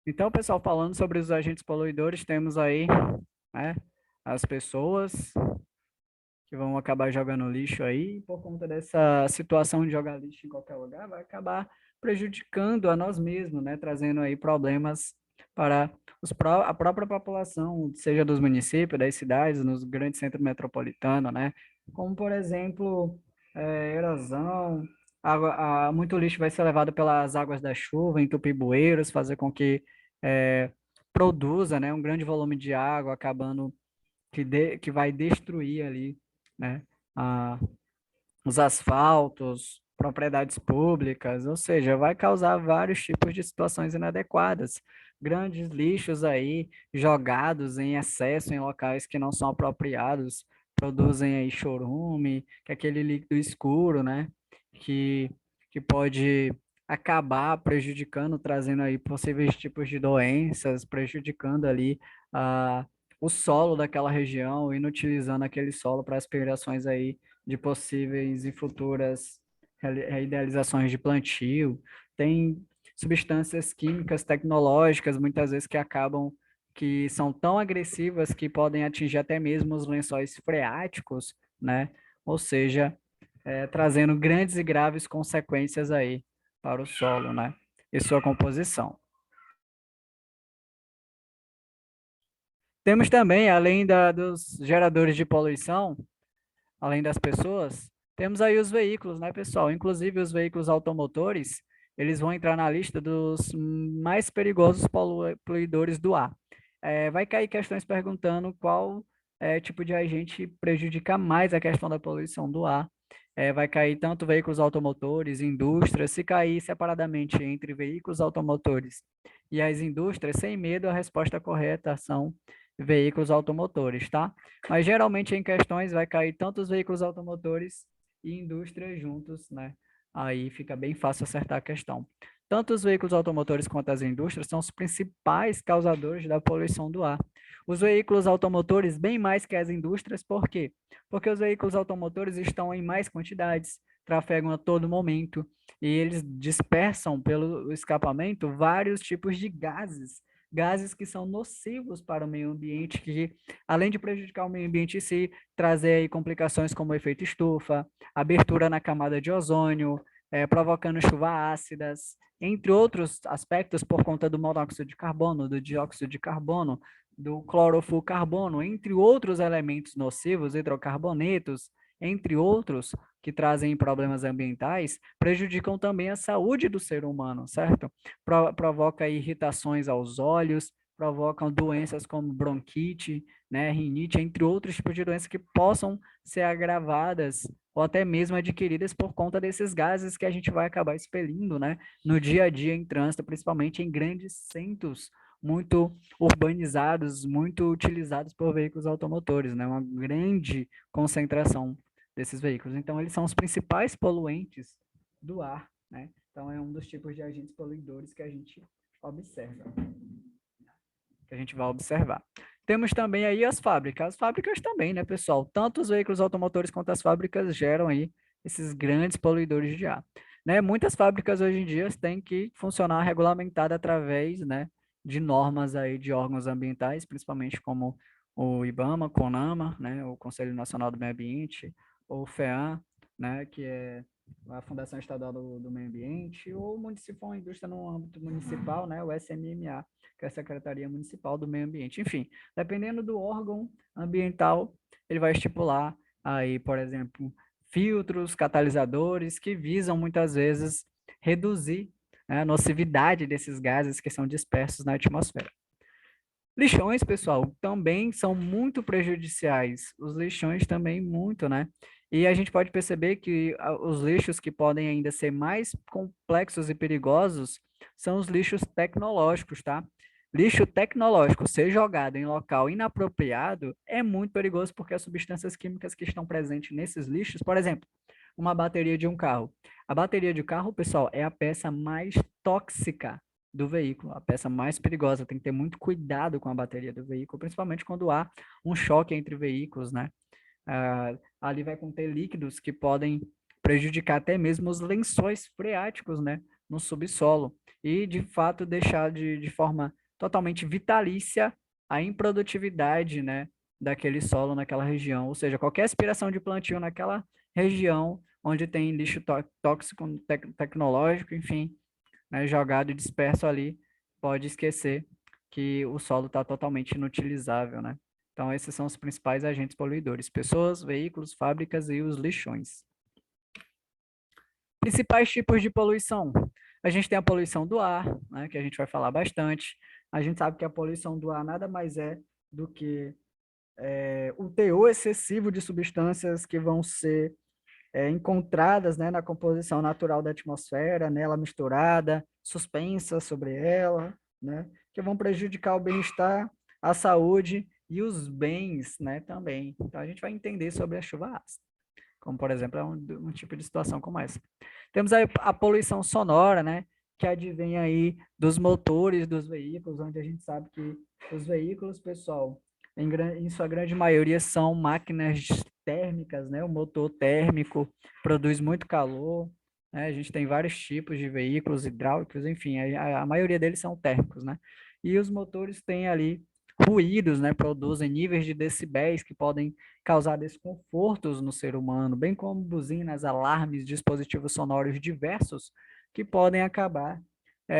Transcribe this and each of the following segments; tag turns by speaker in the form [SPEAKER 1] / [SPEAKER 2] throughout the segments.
[SPEAKER 1] Então, pessoal, falando sobre os agentes poluidores, temos aí, né, as pessoas que vão acabar jogando lixo aí, e por conta dessa situação de jogar lixo em qualquer lugar, vai acabar prejudicando a nós mesmos, né, trazendo aí problemas para a própria população, seja dos municípios, das cidades, nos grandes centros metropolitanos, né, como, por exemplo, erosão, muito lixo vai ser levado pelas águas da chuva, entupir bueiros, fazer com que produza, né, um grande volume de água, acabando que vai destruir ali, né, a, os asfaltos, propriedades públicas, ou seja, vai causar vários tipos de situações inadequadas. Grandes lixos aí jogados em excesso em locais que não são apropriados, produzem aí chorume, que é aquele líquido escuro, né, que, que pode acabar prejudicando, trazendo aí possíveis tipos de doenças, prejudicando ali a o solo daquela região, inutilizando aquele solo para aspirações aí de possíveis e futuras idealizações de plantio. Tem substâncias químicas tecnológicas, muitas vezes, que são tão agressivas que podem atingir até mesmo os lençóis freáticos, né? Ou seja, trazendo grandes e graves consequências aí para o solo, né? E sua composição. Temos também, além dos geradores de poluição, além das pessoas, temos aí os veículos, né, pessoal? Inclusive os veículos automotores, eles vão entrar na lista dos mais perigosos poluidores do ar. Vai cair questões perguntando qual tipo de agente prejudica mais a questão da poluição do ar. Vai cair tanto veículos automotores, indústrias, se cair separadamente entre veículos automotores e as indústrias, sem medo, a resposta correta são veículos automotores, tá? Mas geralmente em questões vai cair tanto os veículos automotores e indústrias juntos, né? Aí fica bem fácil acertar a questão. Tanto os veículos automotores quanto as indústrias são os principais causadores da poluição do ar. Os veículos automotores bem mais que as indústrias, por quê? Porque os veículos automotores estão em mais quantidades, trafegam a todo momento e eles dispersam pelo escapamento vários tipos de gases que são nocivos para o meio ambiente, que além de prejudicar o meio ambiente em si, trazer aí complicações como efeito estufa, abertura na camada de ozônio, provocando chuvas ácidas, entre outros aspectos por conta do monóxido de carbono, do dióxido de carbono, do clorofluorcarbono, entre outros elementos nocivos, hidrocarbonetos, entre outros, que trazem problemas ambientais, prejudicam também a saúde do ser humano, certo? Provoca irritações aos olhos, provocam doenças como bronquite, né, rinite, entre outros tipos de doenças que possam ser agravadas ou até mesmo adquiridas por conta desses gases que a gente vai acabar expelindo, né, no dia a dia em trânsito, principalmente em grandes centros muito urbanizados, muito utilizados por veículos automotores, né, uma grande concentração desses veículos. Então, eles são os principais poluentes do ar, né? Então, é um dos tipos de agentes poluidores que a gente observa, que a gente vai observar. Temos também aí as fábricas. As fábricas também, né, pessoal? Tanto os veículos automotores quanto as fábricas geram aí esses grandes poluidores de ar. Né? Muitas fábricas hoje em dia têm que funcionar regulamentada através, né, de normas aí de órgãos ambientais, principalmente como o IBAMA, CONAMA, né, o Conselho Nacional do Meio Ambiente, ou o FEAM, né, que é a Fundação Estadual do Meio Ambiente, ou municipal, indústria no âmbito municipal, né, o SMMA, que é a Secretaria Municipal do Meio Ambiente. Enfim, dependendo do órgão ambiental, ele vai estipular aí, por exemplo, filtros, catalisadores que visam muitas vezes reduzir, né, a nocividade desses gases que são dispersos na atmosfera. Lixões, pessoal, também são muito prejudiciais. Os lixões também muito, né? E a gente pode perceber que os lixos que podem ainda ser mais complexos e perigosos são os lixos tecnológicos, tá? Lixo tecnológico ser jogado em local inapropriado é muito perigoso porque as substâncias químicas que estão presentes nesses lixos, por exemplo, uma bateria de um carro. A bateria de carro, pessoal, é a peça mais tóxica do veículo, a peça mais perigosa. Tem que ter muito cuidado com a bateria do veículo, principalmente quando há um choque entre veículos, né? Ali vai conter líquidos que podem prejudicar até mesmo os lençóis freáticos, né? no subsolo e, de fato, deixar de forma totalmente vitalícia a improdutividade, né, daquele solo naquela região. Ou seja, qualquer aspiração de plantio naquela região onde tem lixo tóxico tecnológico, enfim, né, jogado e disperso ali, pode esquecer que o solo está totalmente inutilizável, né? Então, esses são os principais agentes poluidores: pessoas, veículos, fábricas e os lixões. Principais tipos de poluição. A gente tem a poluição do ar, né, que a gente vai falar bastante. A gente sabe que a poluição do ar nada mais é do que o teor excessivo de substâncias que vão ser encontradas, né, na composição natural da atmosfera, nela misturada, suspensa sobre ela, né, que vão prejudicar o bem-estar, a saúde e os bens, né, também. Então, a gente vai entender sobre a chuva ácida, como, por exemplo, um tipo de situação como essa. Temos a poluição sonora, né, que advém aí dos motores dos veículos, onde a gente sabe que os veículos, pessoal, em sua grande maioria são máquinas térmicas, né? O motor térmico produz muito calor, né? A gente tem vários tipos de veículos hidráulicos, enfim, a maioria deles são térmicos, né? E os motores têm ali ruídos, né? Produzem níveis de decibéis que podem causar desconfortos no ser humano, bem como buzinas, alarmes, dispositivos sonoros diversos que podem acabar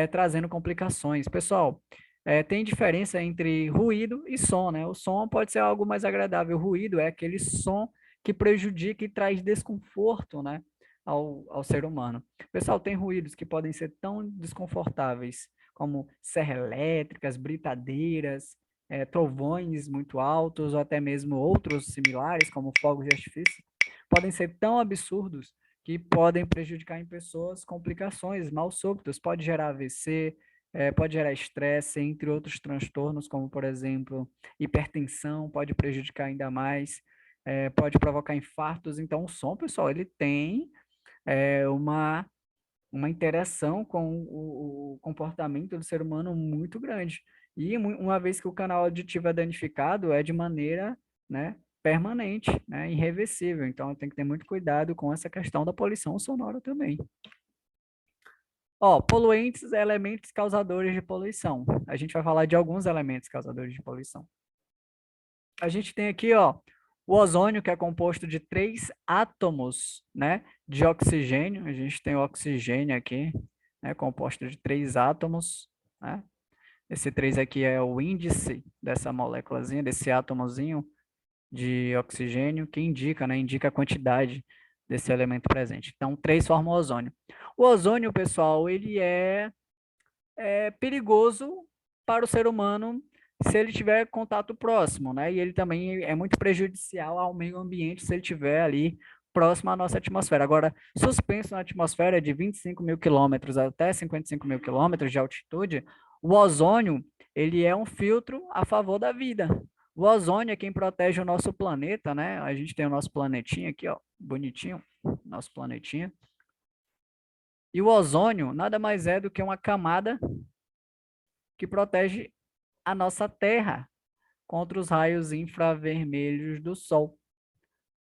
[SPEAKER 1] trazendo complicações. Pessoal, tem diferença entre ruído e som, né? O som pode ser algo mais agradável. O ruído é aquele som que prejudica e traz desconforto, né, ao ser humano. Pessoal, tem ruídos que podem ser tão desconfortáveis como serras elétricas, britadeiras, trovões muito altos, ou até mesmo outros similares, como fogos de artifício, podem ser tão absurdos que podem prejudicar em pessoas complicações, mal súbitos, pode gerar AVC, pode gerar estresse, entre outros transtornos, como, por exemplo, hipertensão, pode prejudicar ainda mais, pode provocar infartos. Então, o som, pessoal, ele tem uma interação com o comportamento do ser humano muito grande. E uma vez que o canal auditivo é danificado, é de maneira, né, permanente, né, irreversível. Então, tem que ter muito cuidado com essa questão da poluição sonora também. Ó, poluentes e elementos causadores de poluição. A gente vai falar de alguns elementos causadores de poluição. A gente tem aqui, ó, o ozônio, que é composto de 3 átomos, né, de oxigênio. A gente tem o oxigênio aqui, né, composto de 3 átomos, né? Esse 3 aqui é o índice dessa moléculazinha, desse átomozinho de oxigênio, que indica, né, indica a quantidade desse elemento presente. Então, 3 formam o ozônio. O ozônio, pessoal, ele é perigoso para o ser humano se ele tiver contato próximo, né? E ele também é muito prejudicial ao meio ambiente se ele tiver ali próximo à nossa atmosfera. Agora, suspenso na atmosfera de 25 mil quilômetros até 55 mil quilômetros de altitude, o ozônio, ele é um filtro a favor da vida. O ozônio é quem protege o nosso planeta, né? A gente tem o nosso planetinha aqui, ó, bonitinho, nosso planetinha. E o ozônio nada mais é do que uma camada que protege a nossa Terra contra os raios infravermelhos do Sol,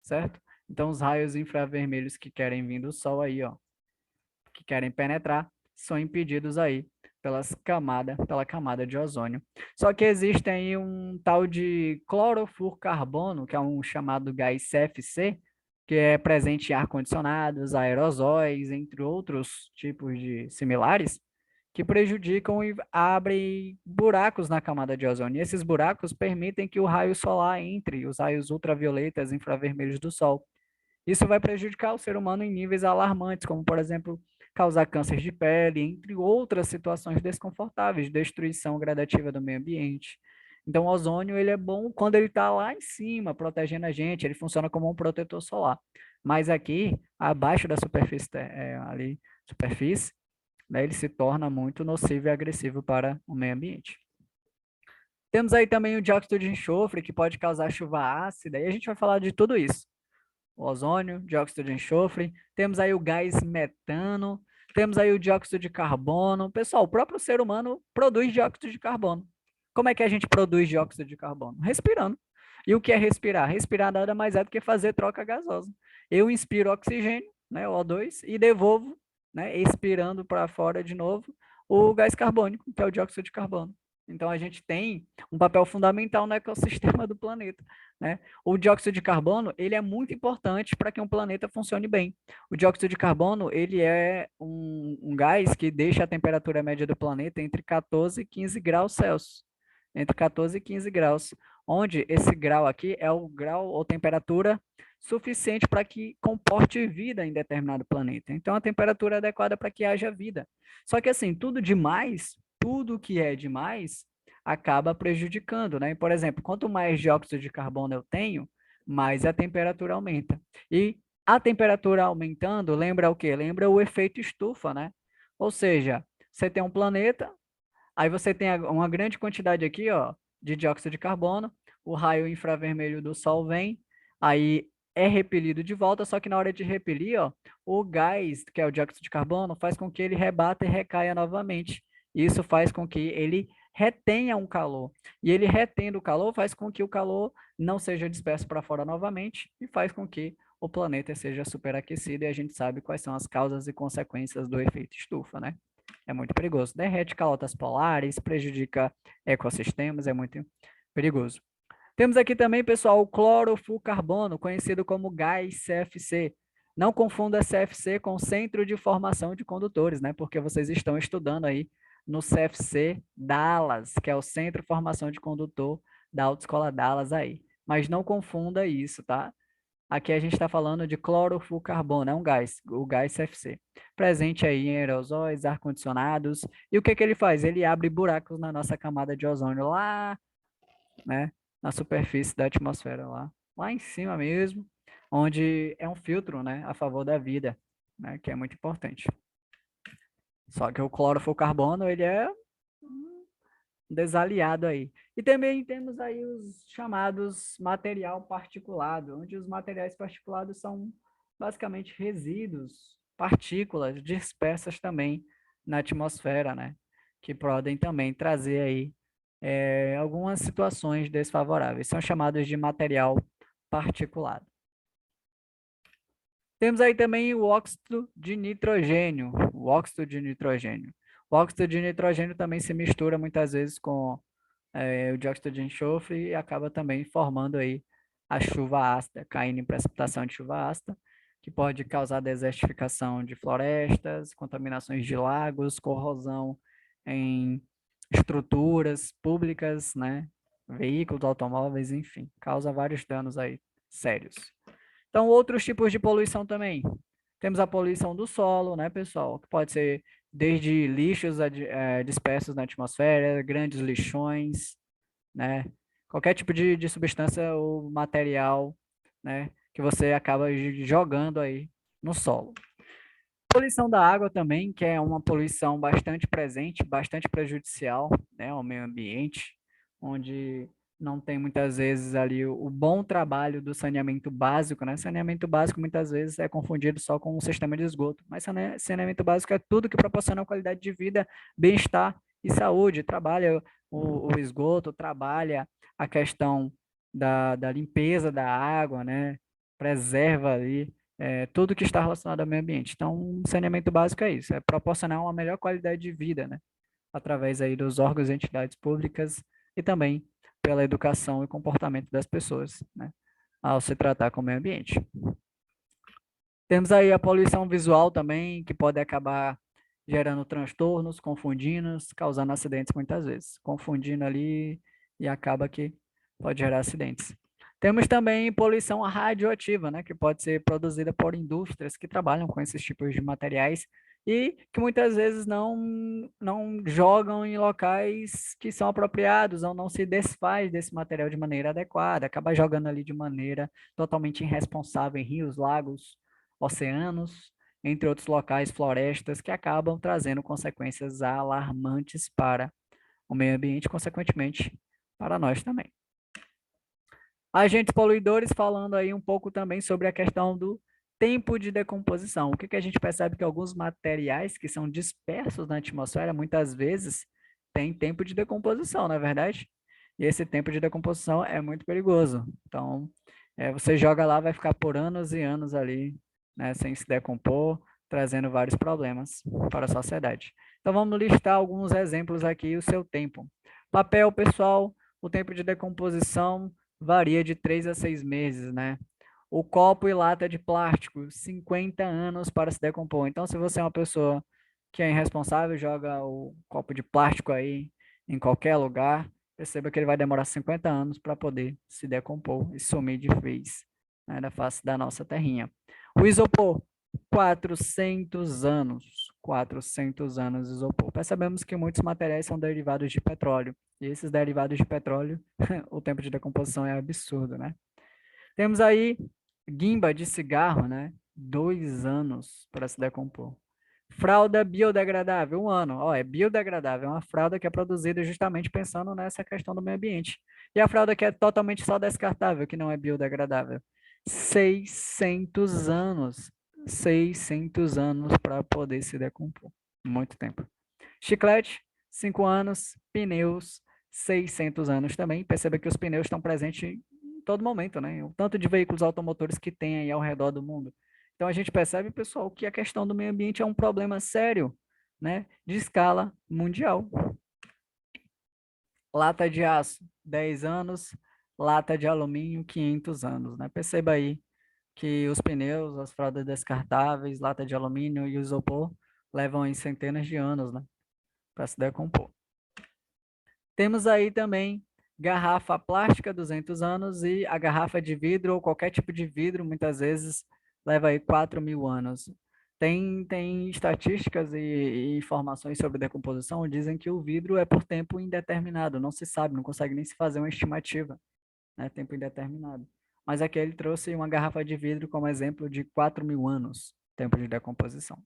[SPEAKER 1] certo? Então, os raios infravermelhos que querem vir do Sol aí, ó, que querem penetrar, são impedidos aí pela camada de ozônio. Só que existe aí um tal de clorofluorcarbono, que é um chamado gás CFC, que é presente em ar-condicionados, aerosóis, entre outros tipos de similares, que prejudicam e abrem buracos na camada de ozônio. E esses buracos permitem que o raio solar entre, os raios ultravioletas infravermelhos do Sol. Isso vai prejudicar o ser humano em níveis alarmantes, como, por exemplo, causar câncer de pele, entre outras situações desconfortáveis, destruição gradativa do meio ambiente. Então, o ozônio ele é bom quando ele está lá em cima, protegendo a gente, ele funciona como um protetor solar. Mas aqui, abaixo da superfície, superfície, né, ele se torna muito nocivo e agressivo para o meio ambiente. Temos aí também o dióxido de enxofre, que pode causar chuva ácida, e a gente vai falar de tudo isso. O ozônio, dióxido de enxofre, temos aí o gás metano, temos aí o dióxido de carbono. Pessoal, o próprio ser humano produz dióxido de carbono. Como é que a gente produz dióxido de carbono? Respirando. E o que é respirar? Respirar nada mais é do que fazer troca gasosa. Eu inspiro oxigênio, né, O2, e devolvo né, expirando para fora de novo o gás carbônico, que é o dióxido de carbono. Então, a gente tem um papel fundamental no ecossistema do planeta, né? O dióxido de carbono, ele é muito importante para que um planeta funcione bem. O dióxido de carbono, ele é um gás que deixa a temperatura média do planeta entre 14 e 15 graus Celsius. Entre 14 e 15 graus, onde esse grau aqui é o grau ou temperatura suficiente para que comporte vida em determinado planeta. Então, a temperatura é adequada para que haja vida. Só que, assim, tudo demais, tudo que é demais, acaba prejudicando, né? Por exemplo, quanto mais dióxido de carbono eu tenho, mais a temperatura aumenta. E a temperatura aumentando, lembra o quê? Lembra o efeito estufa, né? Ou seja, você tem um planeta, aí você tem uma grande quantidade aqui, ó, de dióxido de carbono, o raio infravermelho do Sol vem, aí é repelido de volta, só que na hora de repelir, ó, o gás, que é o dióxido de carbono, faz com que ele rebata e recaia novamente. Isso faz com que ele retenha um calor. E ele retendo o calor faz com que o calor não seja disperso para fora novamente e faz com que o planeta seja superaquecido e a gente sabe quais são as causas e consequências do efeito estufa, né? É muito perigoso. Derrete calotas polares, prejudica ecossistemas, é muito perigoso. Temos aqui também, pessoal, o clorofluorcarbono, conhecido como gás CFC. Não confunda CFC com Centro de Formação de Condutores, né? Porque vocês estão estudando aí no CFC Dallas, que é o Centro de Formação de Condutor da Autoescola Dallas aí. Mas não confunda isso, tá? Aqui a gente está falando de clorofluorcarbono, é um gás, o gás CFC. Presente aí em aerosóis, ar-condicionados. E o que que ele faz? Ele abre buracos na nossa camada de ozônio lá, né, na superfície da atmosfera lá em cima mesmo, onde é um filtro, né, a favor da vida, né, que é muito importante. Só que o clorofluorcarbono, ele é um desaliado aí. E também temos aí os chamados material particulado, onde os materiais particulados são basicamente resíduos, partículas dispersas também na atmosfera, né, que podem também trazer aí algumas situações desfavoráveis. São chamados de material particulado. Temos aí também o óxido de nitrogênio. O óxido de nitrogênio. O óxido de nitrogênio também se mistura muitas vezes com o dióxido de enxofre e acaba também formando aí a chuva ácida, caindo em precipitação de chuva ácida, que pode causar desertificação de florestas, contaminações de lagos, corrosão em estruturas públicas, né? Veículos, automóveis, enfim, causa vários danos aí sérios. Então, outros tipos de poluição também. Temos a poluição do solo, né, pessoal? Que pode ser desde lixos dispersos na atmosfera, grandes lixões, né? Qualquer tipo de substância ou material, né, que você acaba jogando aí no solo. Poluição da água também, que é uma poluição bastante presente, bastante prejudicial, né, ao meio ambiente, onde não tem muitas vezes ali o bom trabalho do saneamento básico, né? Saneamento básico muitas vezes é confundido só com o sistema de esgoto, mas saneamento básico é tudo que proporciona qualidade de vida, bem-estar e saúde. Trabalha o esgoto, trabalha a questão da limpeza da água, né? Preserva ali tudo que está relacionado ao meio ambiente. Então, um saneamento básico é isso, é proporcionar uma melhor qualidade de vida, né? Através aí dos órgãos e entidades públicas e também pela educação e comportamento das pessoas, né? Ao se tratar com o meio ambiente. Temos aí a poluição visual também, que pode acabar gerando transtornos, confundindo, causando acidentes muitas vezes. Confundindo ali e acaba que pode gerar acidentes. Temos também poluição radioativa, né, que pode ser produzida por indústrias que trabalham com esses tipos de materiais e que muitas vezes não jogam em locais que são apropriados ou não se desfaz desse material de maneira adequada, acaba jogando ali de maneira totalmente irresponsável em rios, lagos, oceanos, entre outros locais, florestas, que acabam trazendo consequências alarmantes para o meio ambiente, consequentemente, para nós também. Agentes poluidores, falando aí um pouco também sobre a questão do tempo de decomposição. O que que a gente percebe que alguns materiais que são dispersos na atmosfera, muitas vezes, têm tempo de decomposição, não é verdade? E esse tempo de decomposição é muito perigoso. Então, você joga lá, vai ficar por anos e anos ali, né, sem se decompor, trazendo vários problemas para a sociedade. Então, vamos listar alguns exemplos aqui, o seu tempo. Papel, pessoal, o tempo de decomposição varia de 3 a 6 meses, né? O copo e lata de plástico, 50 anos para se decompor. Então, se você é uma pessoa que é irresponsável, joga o copo de plástico aí em qualquer lugar, perceba que ele vai demorar 50 anos para poder se decompor e sumir de vez, né, da face da nossa terrinha. O isopor, 400 anos. 400 anos de isopor. Percebemos que muitos materiais são derivados de petróleo. E esses derivados de petróleo, o tempo de decomposição é absurdo, né? Temos aí guimba de cigarro, né? 2 anos para se decompor. Fralda biodegradável, 1 ano. Ó, é biodegradável, é uma fralda que é produzida justamente pensando nessa questão do meio ambiente. E a fralda que é totalmente só descartável, que não é biodegradável. 600 anos. 600 anos para poder se decompor. Muito tempo. Chiclete, 5 anos. Pneus, 600 anos também. Perceba que os pneus estão presentes em todo momento, né? O tanto de veículos automotores que tem aí ao redor do mundo. Então a gente percebe, pessoal, que a questão do meio ambiente é um problema sério, né? De escala mundial. Lata de aço, 10 anos. Lata de alumínio, 500 anos, né? Perceba aí que os pneus, as fraldas descartáveis, lata de alumínio e o isopor levam em centenas de anos, né? Para se decompor. Temos aí também garrafa plástica, 200 anos, e a garrafa de vidro ou qualquer tipo de vidro, muitas vezes, leva aí 4.000 anos. Tem estatísticas e informações sobre decomposição, dizem que o vidro é por tempo indeterminado, não se sabe, não consegue nem se fazer uma estimativa, né? Tempo indeterminado. Mas aqui ele trouxe uma garrafa de vidro como exemplo de 4.000 anos, tempo de decomposição.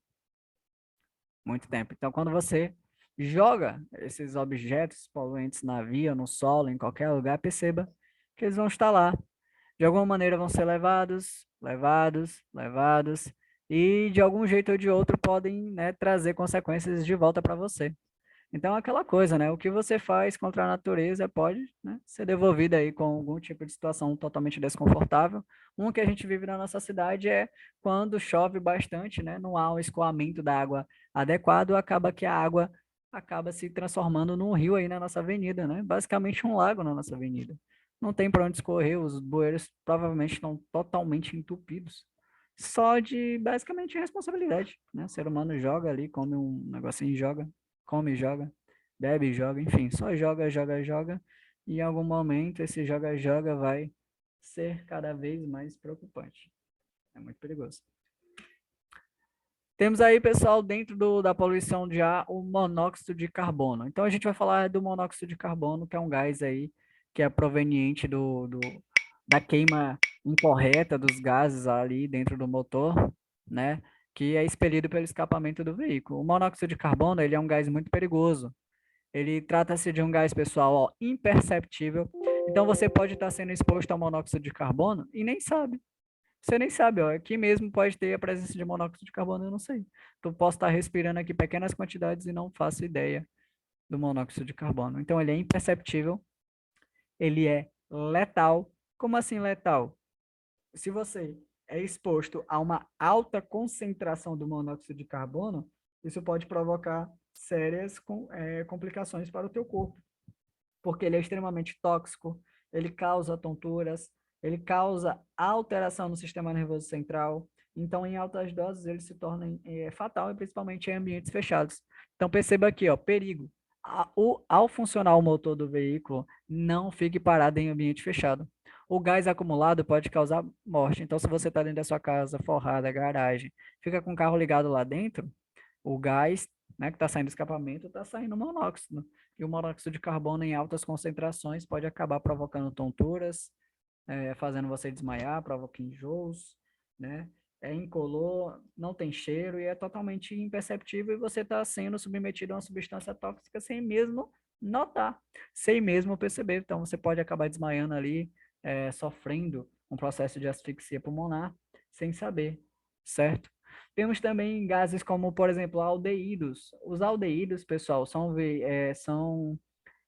[SPEAKER 1] Muito tempo. Então, quando você joga esses objetos poluentes na via, no solo, em qualquer lugar, perceba que eles vão estar lá. De alguma maneira vão ser levados, e de algum jeito ou de outro podem, né, trazer consequências de volta para você. Então, é aquela coisa, né? O que você faz contra a natureza pode, né, ser devolvido aí com algum tipo de situação totalmente desconfortável. Um que a gente vive na nossa cidade é quando chove bastante, né? Não há um escoamento da água adequado, acaba que a água acaba se transformando num rio aí na nossa avenida, né? Basicamente um lago na nossa avenida. Não tem para onde escorrer, os bueiros provavelmente estão totalmente entupidos. Só de basicamente irresponsabilidade, né? O ser humano joga ali, come um negocinho e joga, come e joga, bebe e joga, enfim, só joga, joga, joga. E em algum momento esse joga, joga vai ser cada vez mais preocupante. É muito perigoso. Temos aí, pessoal, dentro da poluição de ar, o monóxido de carbono. Então, a gente vai falar do monóxido de carbono, que é um gás aí que é proveniente da queima incorreta dos gases ali dentro do motor, né? Que é expelido pelo escapamento do veículo. O monóxido de carbono, ele é um gás muito perigoso. Ele trata-se de um gás, pessoal, ó, imperceptível. Então, você pode estar sendo exposto ao monóxido de carbono e nem sabe. Você nem sabe, ó, aqui mesmo pode ter a presença de monóxido de carbono, eu não sei. Tu posso estar respirando aqui pequenas quantidades e não faço ideia do monóxido de carbono. Então ele é imperceptível, ele é letal. Como assim letal? Se você é exposto a uma alta concentração do monóxido de carbono, isso pode provocar sérias complicações para o teu corpo, porque ele é extremamente tóxico, ele causa tonturas, ele causa alteração no sistema nervoso central. Então, em altas doses, ele se torna fatal, principalmente em ambientes fechados. Então, perceba aqui, ó, perigo. Ao funcionar o motor do veículo, não fique parado em ambiente fechado. O gás acumulado pode causar morte. Então, se você está dentro da sua casa, forrada, garagem, fica com o carro ligado lá dentro, o gás, né, que está saindo do escapamento, está saindo monóxido. E o monóxido de carbono em altas concentrações pode acabar provocando tonturas, fazendo você desmaiar, provoca enjoos, né? É incolor, não tem cheiro e é totalmente imperceptível e você está sendo submetido a uma substância tóxica sem mesmo notar, sem mesmo perceber. Então você pode acabar desmaiando ali, sofrendo um processo de asfixia pulmonar sem saber, certo? Temos também gases como, por exemplo, aldeídos. Os aldeídos, pessoal, são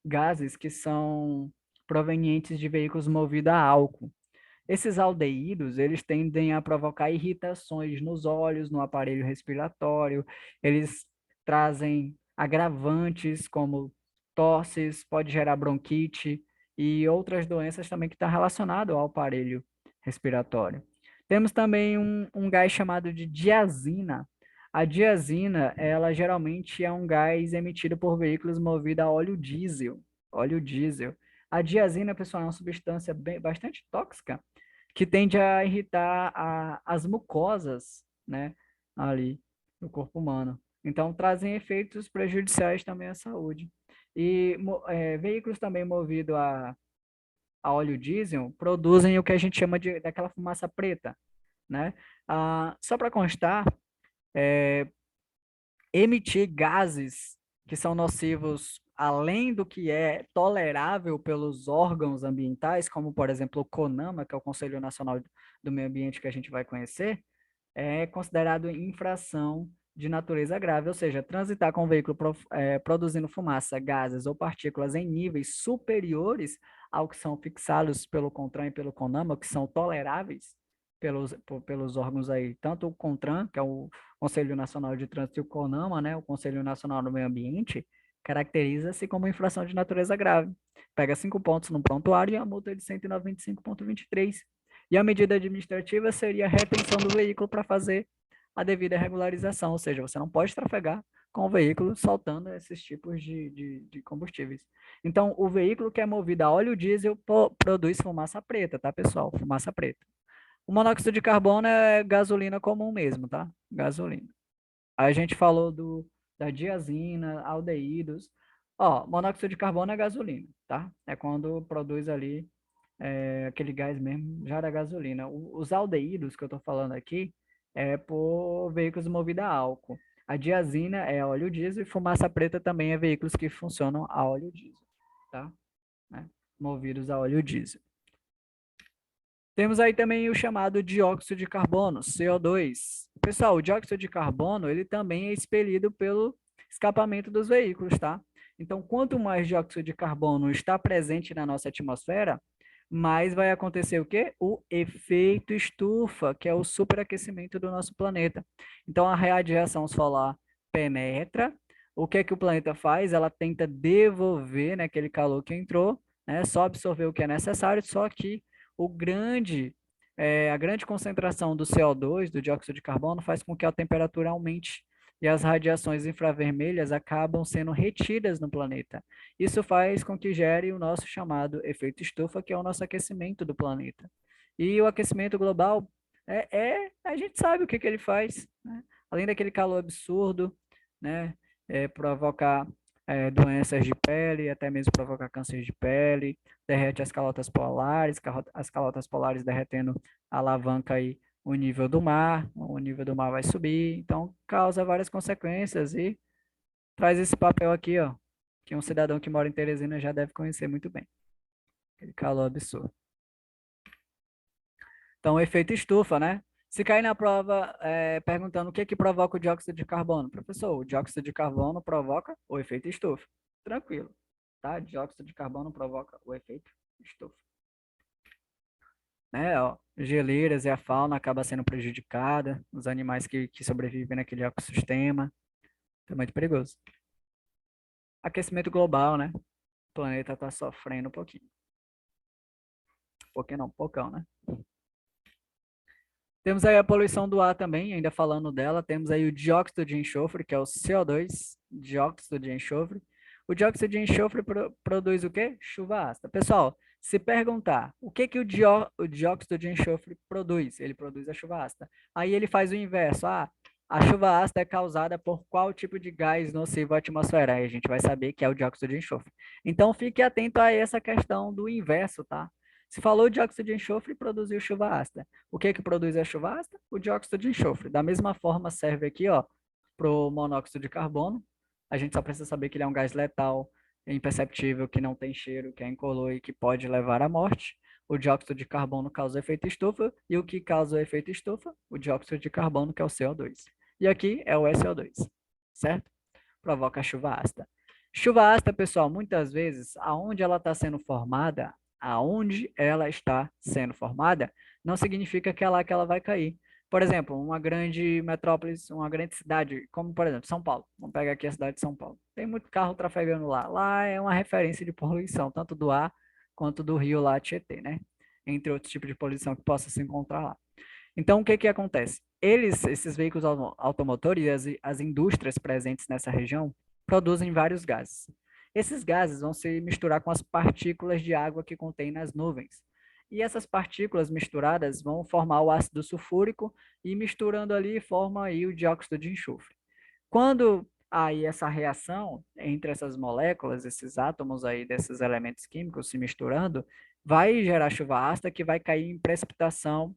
[SPEAKER 1] gases que são provenientes de veículos movidos a álcool. Esses aldeídos, eles tendem a provocar irritações nos olhos, no aparelho respiratório, eles trazem agravantes como tosses, pode gerar bronquite e outras doenças também que estão relacionadas ao aparelho respiratório. Temos também um gás chamado de diazina. A diazina, ela geralmente é um gás emitido por veículos movidos a óleo diesel. Óleo diesel. A diazina, pessoal, é uma substância bastante tóxica que tende a irritar as mucosas, né, ali do corpo humano. Então, trazem efeitos prejudiciais também à saúde. E veículos também movidos a óleo diesel produzem o que a gente chama daquela fumaça preta, né? Só para constar, emitir gases que são nocivos além do que é tolerável pelos órgãos ambientais, como, por exemplo, o CONAMA, que é o Conselho Nacional do Meio Ambiente que a gente vai conhecer, é considerado infração de natureza grave, ou seja, transitar com o veículo produzindo fumaça, gases ou partículas em níveis superiores ao que são fixados pelo CONTRAN e pelo CONAMA, que são toleráveis pelos órgãos aí, tanto o CONTRAN, que é o Conselho Nacional de Trânsito, e o CONAMA, né, o Conselho Nacional do Meio Ambiente, caracteriza-se como infração de natureza grave. Pega 5 pontos no prontuário e a multa é de 195,23. E a medida administrativa seria a retenção do veículo para fazer a devida regularização, ou seja, você não pode trafegar com o veículo soltando esses tipos de combustíveis. Então, o veículo que é movido a óleo diesel produz fumaça preta, tá, pessoal? Fumaça preta. O monóxido de carbono é gasolina comum mesmo, tá? Gasolina. Aí a gente falou da diazina, aldeídos. Ó, monóxido de carbono é gasolina, tá? É quando produz ali aquele gás mesmo, já da gasolina. Os aldeídos que eu estou falando aqui é por veículos movidos a álcool. A diazina é óleo diesel e fumaça preta também é veículos que funcionam a óleo diesel, tá? Né? Movidos a óleo diesel. Temos aí também o chamado dióxido de carbono, CO2. Pessoal, o dióxido de carbono, ele também é expelido pelo escapamento dos veículos, tá? Então, quanto mais dióxido de carbono está presente na nossa atmosfera, mais vai acontecer o quê? O efeito estufa, que é o superaquecimento do nosso planeta. Então, a radiação solar penetra. O que é que o planeta faz? Ela tenta devolver, né, aquele calor que entrou, né, só absorver o que é necessário, só que a grande concentração do CO2, do dióxido de carbono, faz com que a temperatura aumente e as radiações infravermelhas acabam sendo retidas no planeta. Isso faz com que gere o nosso chamado efeito estufa, que é o nosso aquecimento do planeta. E o aquecimento global, a gente sabe o que ele faz, né? Além daquele calor absurdo, né? Provocar doenças de pele, até mesmo provocar câncer de pele, derrete as calotas polares derretendo alavanca aí o nível do mar vai subir, então causa várias consequências e traz esse papel aqui, ó, que um cidadão que mora em Teresina já deve conhecer muito bem. Aquele calor absurdo. Então, o efeito estufa, né? Se cair na prova perguntando o que é que provoca o dióxido de carbono, professor, o dióxido de carbono provoca o efeito estufa. Tranquilo, tá? Dióxido de carbono provoca o efeito estufa. Né? Ó, geleiras e a fauna acaba sendo prejudicada, os animais que sobrevivem naquele ecossistema, é muito perigoso. Aquecimento global, né? O planeta está sofrendo um pouquinho. Um pouquinho não, um pocão, né? Temos aí a poluição do ar também, ainda falando dela, temos aí o dióxido de enxofre, que é o CO2, dióxido de enxofre. O dióxido de enxofre produz o quê? Chuva ácida. Pessoal, se perguntar o que o dióxido de enxofre produz, ele produz a chuva ácida. Aí ele faz o inverso. A chuva ácida é causada por qual tipo de gás nocivo à atmosfera? Aí a gente vai saber que é o dióxido de enxofre. Então fique atento a essa questão do inverso, tá? Se falou dióxido de enxofre, produziu chuva ácida. O que que produz a chuva ácida? O dióxido de enxofre. Da mesma forma serve aqui, ó, para o monóxido de carbono. A gente só precisa saber que ele é um gás letal, imperceptível, que não tem cheiro, que é incolor e que pode levar à morte. O dióxido de carbono causa efeito estufa e o que causa o efeito estufa? O dióxido de carbono, que é o CO2. E aqui é o SO2, certo? Provoca a chuva ácida. Chuva ácida, pessoal, muitas vezes, aonde ela está sendo formada, aonde ela está sendo formada, não significa que é lá que ela vai cair. Por exemplo, uma grande metrópole, uma grande cidade, como por exemplo São Paulo. Vamos pegar aqui a cidade de São Paulo. Tem muito carro trafegando lá. Lá é uma referência de poluição, tanto do ar quanto do rio lá Tietê, né? Entre outros tipos de poluição que possa se encontrar lá. Então, o que que acontece? Esses veículos automotores e as indústrias presentes nessa região produzem vários gases. Esses gases vão se misturar com as partículas de água que contém nas nuvens. E essas partículas misturadas vão formar o ácido sulfúrico e misturando ali forma aí o dióxido de enxofre. Quando aí essa reação entre essas moléculas, esses átomos aí desses elementos químicos se misturando, vai gerar chuva ácida que vai cair em precipitação,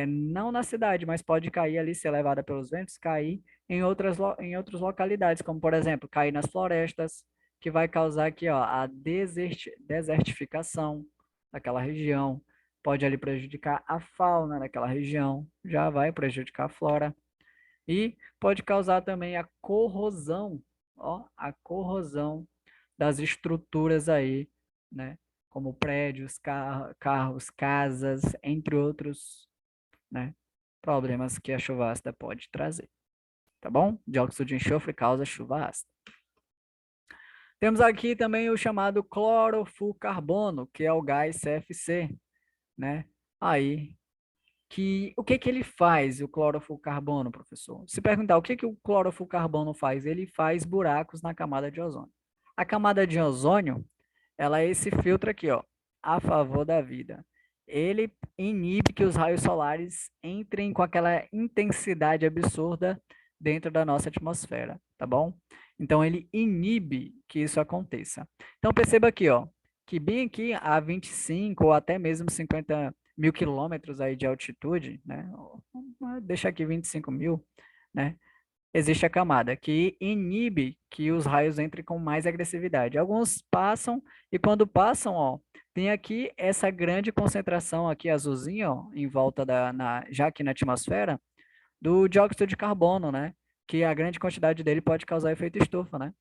[SPEAKER 1] não na cidade, mas pode cair ali, ser levada pelos ventos, cair em outras localidades, como por exemplo, cair nas florestas, que vai causar aqui ó, a desertificação daquela região, pode ali prejudicar a fauna daquela região, já vai prejudicar a flora. E pode causar também a corrosão, ó, a corrosão das estruturas aí, né? Como prédios, carros, casas, entre outros, né? Problemas que a chuva ácida pode trazer, tá bom? Dióxido de enxofre causa chuva ácida. Temos aqui também o chamado clorofluorcarbono, que é o gás CFC, né? Aí o que que ele faz, o clorofluorcarbono, professor? Se perguntar o que que o clorofluorcarbono faz, ele faz buracos na camada de ozônio. A camada de ozônio, ela é esse filtro aqui, ó, a favor da vida. Ele inibe que os raios solares entrem com aquela intensidade absurda dentro da nossa atmosfera, tá bom? Então ele inibe que isso aconteça. Então perceba aqui, ó, que bem aqui a 25 ou até mesmo 50.000 quilômetros aí de altitude, né? Deixa aqui 25.000, né? Existe a camada que inibe que os raios entrem com mais agressividade. Alguns passam e quando passam, ó, tem aqui essa grande concentração aqui azulzinha, ó, em volta já aqui na atmosfera, do dióxido de carbono, né? Que a grande quantidade dele pode causar efeito estufa, né?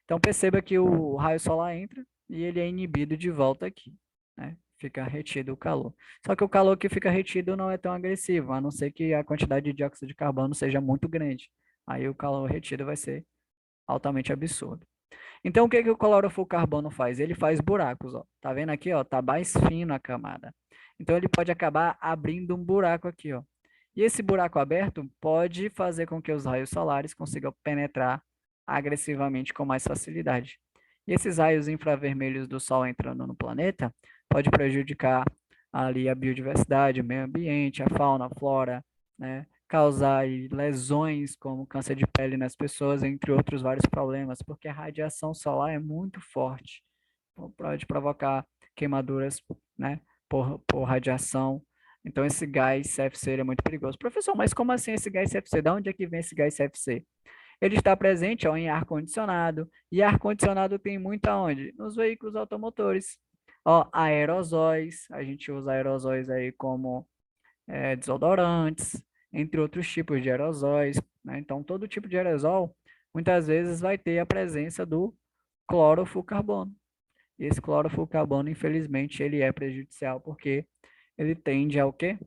[SPEAKER 1] Então perceba que o raio solar entra e ele é inibido de volta aqui, né? Fica retido o calor. Só que o calor que fica retido não é tão agressivo, a não ser que a quantidade de dióxido de carbono seja muito grande. Aí o calor retido vai ser altamente absurdo. Então o que que o clorofluorcarbono faz? Ele faz buracos, ó. Tá vendo aqui, ó? Tá mais fino a camada. Então ele pode acabar abrindo um buraco aqui, ó. E esse buraco aberto pode fazer com que os raios solares consigam penetrar agressivamente com mais facilidade. E esses raios infravermelhos do Sol entrando no planeta pode prejudicar ali a biodiversidade, o meio ambiente, a fauna, a flora, né? Causar aí lesões como câncer de pele nas pessoas, entre outros vários problemas, porque a radiação solar é muito forte. Pode provocar queimaduras, né, por radiação. Então, esse gás CFC é muito perigoso. Professor, mas como assim esse gás CFC? De onde é que vem esse gás CFC? Ele está presente ó, em ar-condicionado, e ar-condicionado tem muito aonde? Nos veículos automotores. Ó, aerosóis, a gente usa aerosóis aí como desodorantes, entre outros tipos de aerosóis, né? Então, todo tipo de aerosol, muitas vezes, vai ter a presença do clorofluorcarbono. E esse clorofluorcarbono, infelizmente, ele é prejudicial porque ele tende ao quê?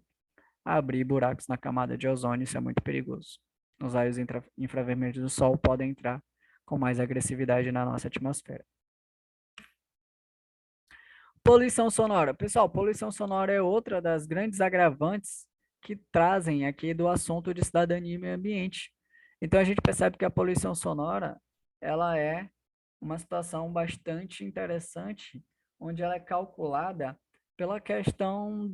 [SPEAKER 1] A abrir buracos na camada de ozônio, isso é muito perigoso. Os raios infravermelhos do Sol podem entrar com mais agressividade na nossa atmosfera. Poluição sonora. Pessoal, poluição sonora é outra das grandes agravantes que trazem aqui do assunto de cidadania e meio ambiente. Então, a gente percebe que a poluição sonora, ela é uma situação bastante interessante, onde ela é calculada pela questão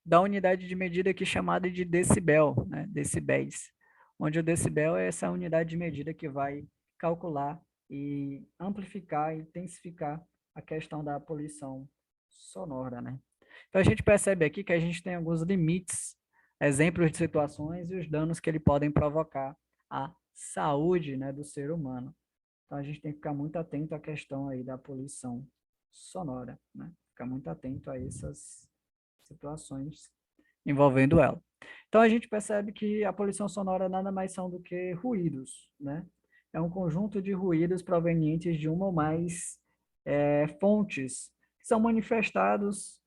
[SPEAKER 1] da unidade de medida aqui chamada de decibel, né? Decibéis, onde o decibel é essa unidade de medida que vai calcular e amplificar e intensificar a questão da poluição sonora, né? Então a gente percebe aqui que a gente tem alguns limites, exemplos de situações e os danos que ele podem provocar à saúde, né, do ser humano. Então a gente tem que ficar muito atento à questão aí da poluição sonora, né? Ficar muito atento a essas situações envolvendo ela. Então a gente percebe que a poluição sonora nada mais são do que ruídos, né? É um conjunto de ruídos provenientes de uma ou mais fontes que são manifestados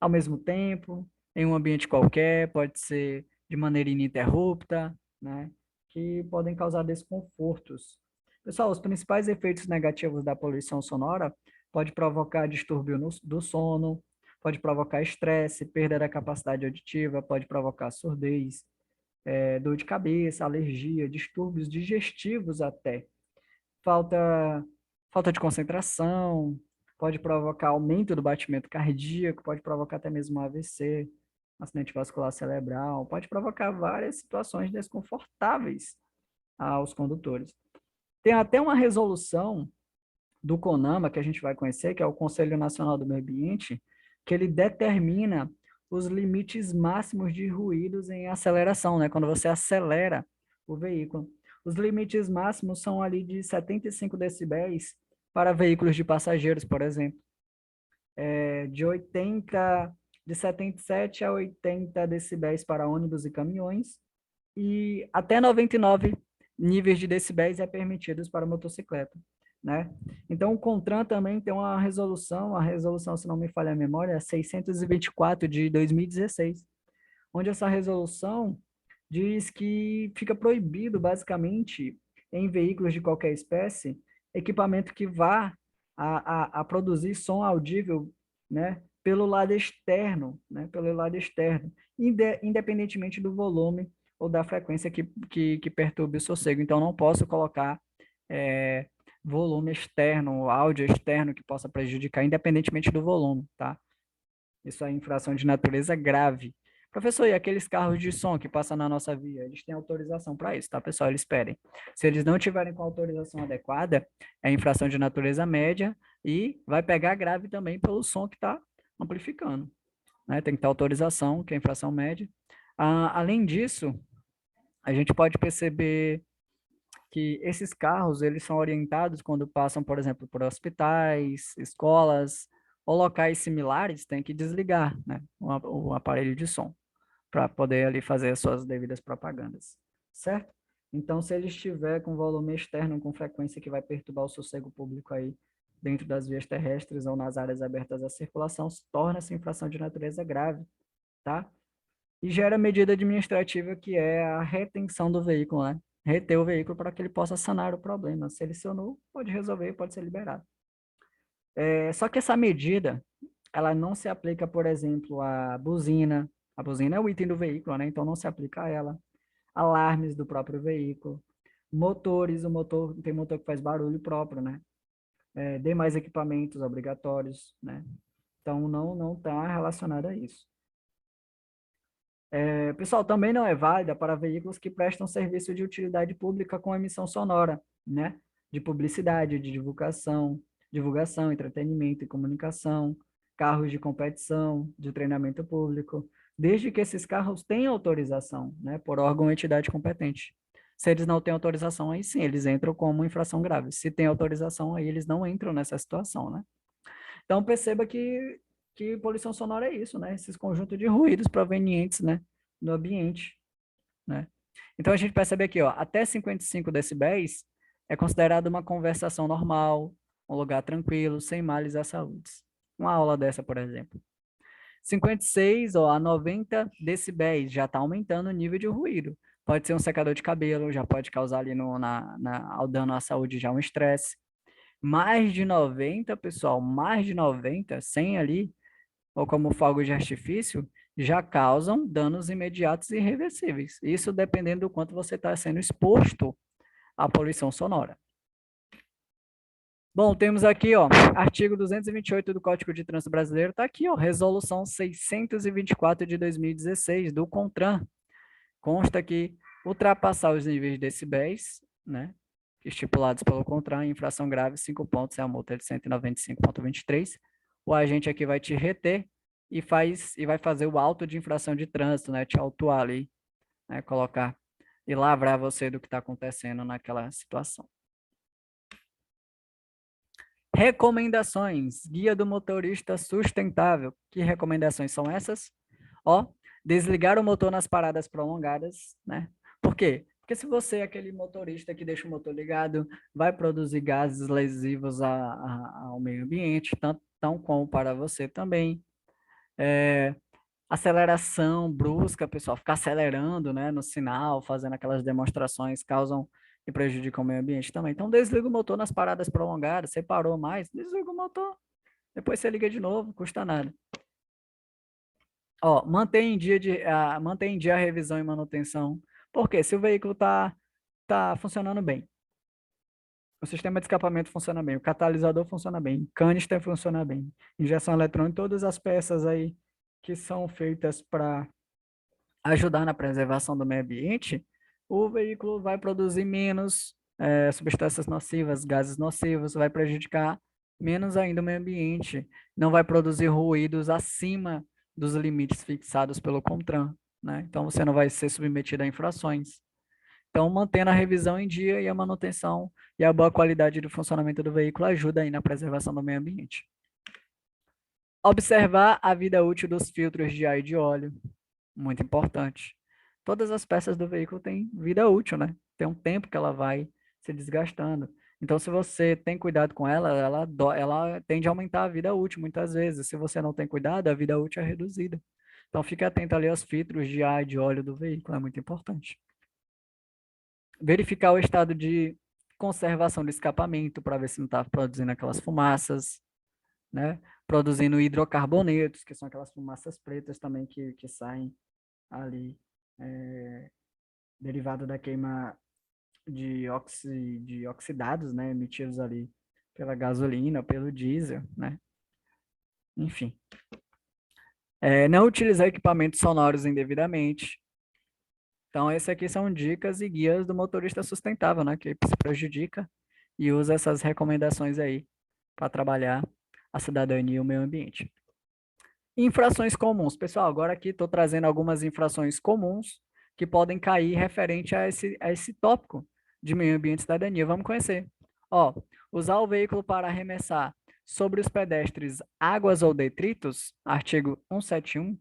[SPEAKER 1] ao mesmo tempo, em um ambiente qualquer, pode ser de maneira ininterrupta, né? Que podem causar desconfortos. Pessoal, os principais efeitos negativos da poluição sonora pode provocar distúrbio do sono, pode provocar estresse, perda da capacidade auditiva, pode provocar surdez, dor de cabeça, alergia, distúrbios digestivos até, falta, falta de concentração, pode provocar aumento do batimento cardíaco, pode provocar até mesmo um AVC, acidente vascular cerebral, pode provocar várias situações desconfortáveis aos condutores. Tem até uma resolução do CONAMA, que a gente vai conhecer, que é o Conselho Nacional do Meio Ambiente, que ele determina os limites máximos de ruídos em aceleração, né? Quando você acelera o veículo. Os limites máximos são ali de 75 decibéis para veículos de passageiros, por exemplo. De 77 a 80 decibéis para ônibus e caminhões, e até 99 níveis de decibéis é permitidos para motocicleta, né? Então, o CONTRAN também tem uma resolução, a resolução, se não me falha a memória, é 624 de 2016, onde essa resolução diz que fica proibido, basicamente, em veículos de qualquer espécie, equipamento que vá a produzir som audível, né, pelo lado externo, independentemente do volume ou da frequência que perturbe o sossego. Então, não posso colocar volume externo, áudio externo que possa prejudicar, independentemente do volume, tá? Isso é infração de natureza grave. Professor, e aqueles carros de som que passam na nossa via? Eles têm autorização para isso, tá, pessoal? Eles pedem. Se eles não tiverem com autorização adequada, é infração de natureza média e vai pegar grave também pelo som que está amplificando, né? Tem que ter autorização, que é infração média. Além disso, a gente pode perceber que esses carros, eles são orientados quando passam, por exemplo, por hospitais, escolas ou locais similares, tem que desligar, né, o aparelho de som para poder ali fazer as suas devidas propagandas, certo? Então, se ele estiver com volume externo com frequência que vai perturbar o sossego público aí dentro das vias terrestres ou nas áreas abertas à circulação, torna-se infração de natureza grave, tá? E gera medida administrativa que é a retenção do veículo, né? Reter o veículo para que ele possa sanar o problema. Se ele acionou, pode resolver, pode ser liberado. Só que essa medida, ela não se aplica, por exemplo, à buzina. A buzina é o item do veículo, né? Então não se aplica a ela. Alarmes do próprio veículo. Motores, tem motor que faz barulho próprio, né? Demais equipamentos obrigatórios, né? Então não está relacionado a isso. Pessoal, também não é válida para veículos que prestam serviço de utilidade pública com emissão sonora, né? De publicidade, de divulgação, entretenimento e comunicação, carros de competição, de treinamento público, desde que esses carros tenham autorização, né? Por órgão ou entidade competente. Se eles não têm autorização, aí sim, eles entram como infração grave. Se tem autorização, aí eles não entram nessa situação, né? Então, perceba que poluição sonora é isso, né? Esses conjuntos de ruídos provenientes, né, do ambiente, né? Então, a gente percebe aqui, ó, até 55 decibéis é considerado uma conversação normal, um lugar tranquilo, sem males à saúde. Uma aula dessa, por exemplo. 56, ó, a 90 decibéis, já está aumentando o nível de ruído. Pode ser um secador de cabelo, já pode causar ali ao dano à saúde já um estresse. Mais de 90, pessoal, mais de 90, 100 ali, ou como fogos de artifício, já causam danos imediatos e irreversíveis. Isso dependendo do quanto você está sendo exposto à poluição sonora. Bom, temos aqui, ó, artigo 228 do Código de Trânsito Brasileiro, está aqui, ó, resolução 624 de 2016 do CONTRAN. Consta que ultrapassar os níveis de decibéis, né, estipulados pelo CONTRAN, infração grave, 5 pontos, é a multa de 195,23. O agente aqui vai te reter e vai fazer o auto de infração de trânsito, né, te autuar ali, né, colocar e lavrar você do que está acontecendo naquela situação. Recomendações. Guia do motorista sustentável. Que recomendações são essas? Ó, desligar o motor nas paradas prolongadas, né? Por quê? Porque se você é aquele motorista que deixa o motor ligado, vai produzir gases lesivos ao meio ambiente, tão como para você também. Aceleração brusca, pessoal, ficar acelerando, né, no sinal, fazendo aquelas demonstrações, causam e prejudicam o meio ambiente também. Então, desliga o motor nas paradas prolongadas, você parou mais, desliga o motor, depois você liga de novo, não custa nada. Ó, mantém em dia a revisão e manutenção, porque se o veículo tá funcionando bem, o sistema de escapamento funciona bem, o catalisador funciona bem, o canister funciona bem, injeção eletrônica, todas as peças aí que são feitas para ajudar na preservação do meio ambiente, o veículo vai produzir menos substâncias nocivas, gases nocivos, vai prejudicar menos ainda o meio ambiente, não vai produzir ruídos acima dos limites fixados pelo CONTRAN, né? Então você não vai ser submetido a infrações. Então, mantendo a revisão em dia e a manutenção e a boa qualidade do funcionamento do veículo ajuda aí na preservação do meio ambiente. Observar a vida útil dos filtros de ar e de óleo, muito importante. Todas as peças do veículo têm vida útil, né? Tem um tempo que ela vai se desgastando. Então, se você tem cuidado com ela, ela tende a aumentar a vida útil muitas vezes. Se você não tem cuidado, a vida útil é reduzida. Então, fique atento ali aos filtros de ar e de óleo do veículo, é muito importante. Verificar o estado de conservação do escapamento para ver se não está produzindo aquelas fumaças, né? Produzindo hidrocarbonetos, que são aquelas fumaças pretas também que saem ali, derivado da queima de oxidados, né? Emitidos ali pela gasolina, pelo diesel, né? Enfim. Não utilizar equipamentos sonoros indevidamente. Então, esses aqui são dicas e guias do motorista sustentável, né? Que se prejudica e usa essas recomendações aí para trabalhar a cidadania e o meio ambiente. Infrações comuns. Pessoal, agora aqui estou trazendo algumas infrações comuns que podem cair referente a esse tópico de meio ambiente e cidadania. Vamos conhecer. Ó, usar o veículo para arremessar sobre os pedestres águas ou detritos, artigo 171,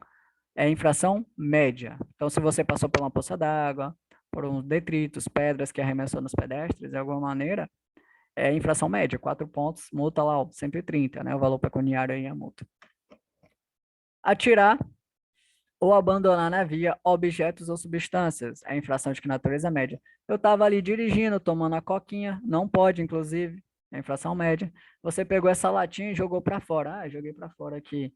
[SPEAKER 1] é infração média. Então, se você passou por uma poça d'água, por uns detritos, pedras que arremessou nos pedestres, de alguma maneira, é infração média, 4 pontos, multa lá, ó, 130, né? O valor pecuniário aí é a multa. Atirar ou abandonar na via objetos ou substâncias, é infração de que natureza média. Eu estava ali dirigindo, tomando a coquinha, não pode, inclusive, é infração média. Você pegou essa latinha e jogou para fora. Ah, joguei para fora aqui.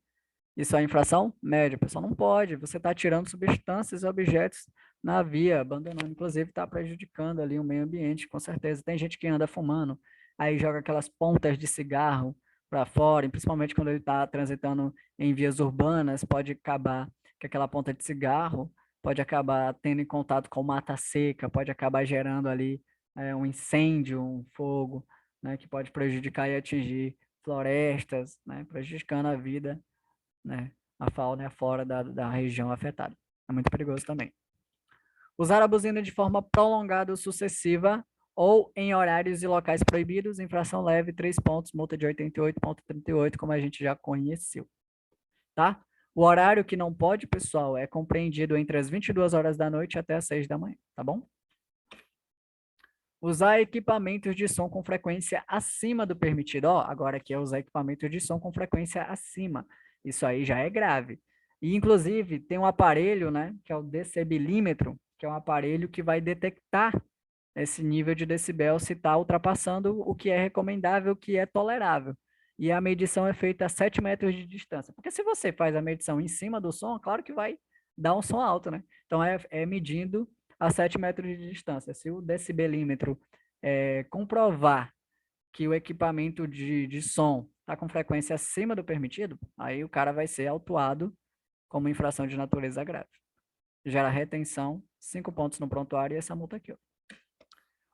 [SPEAKER 1] Isso é infração média, pessoal, não pode. Você está tirando substâncias e objetos na via, abandonando, inclusive está prejudicando ali o meio ambiente, com certeza. Tem gente que anda fumando, aí joga aquelas pontas de cigarro para fora, e principalmente quando ele está transitando em vias urbanas, pode acabar que aquela ponta de cigarro pode acabar tendo em contato com mata seca, pode acabar gerando ali um incêndio, um fogo, né, que pode prejudicar e atingir florestas, né, prejudicando a vida, né, a fauna e a flora da região afetada. É muito perigoso também. Usar a buzina de forma prolongada ou sucessiva ou em horários e locais proibidos, infração leve, 3 pontos, multa de 88,38, como a gente já conheceu, tá? O horário que não pode, pessoal, é compreendido entre as 22 horas da noite até as 6 da manhã, tá bom? Usar equipamentos de som com frequência acima do permitido. Ó, agora aqui é usar equipamentos de som com frequência acima. Isso aí já é grave. E, inclusive, tem um aparelho, né, que é o decibelímetro, que é um aparelho que vai detectar esse nível de decibel se está ultrapassando o que é recomendável, o que é tolerável. E a medição é feita a 7 metros de distância. Porque se você faz a medição em cima do som, claro que vai dar um som alto, né? Então, é medindo a 7 metros de distância. Se o decibelímetro comprovar que o equipamento de som está com frequência acima do permitido, aí o cara vai ser autuado como infração de natureza grave. Gera retenção, 5 pontos no prontuário e essa multa aqui, ó.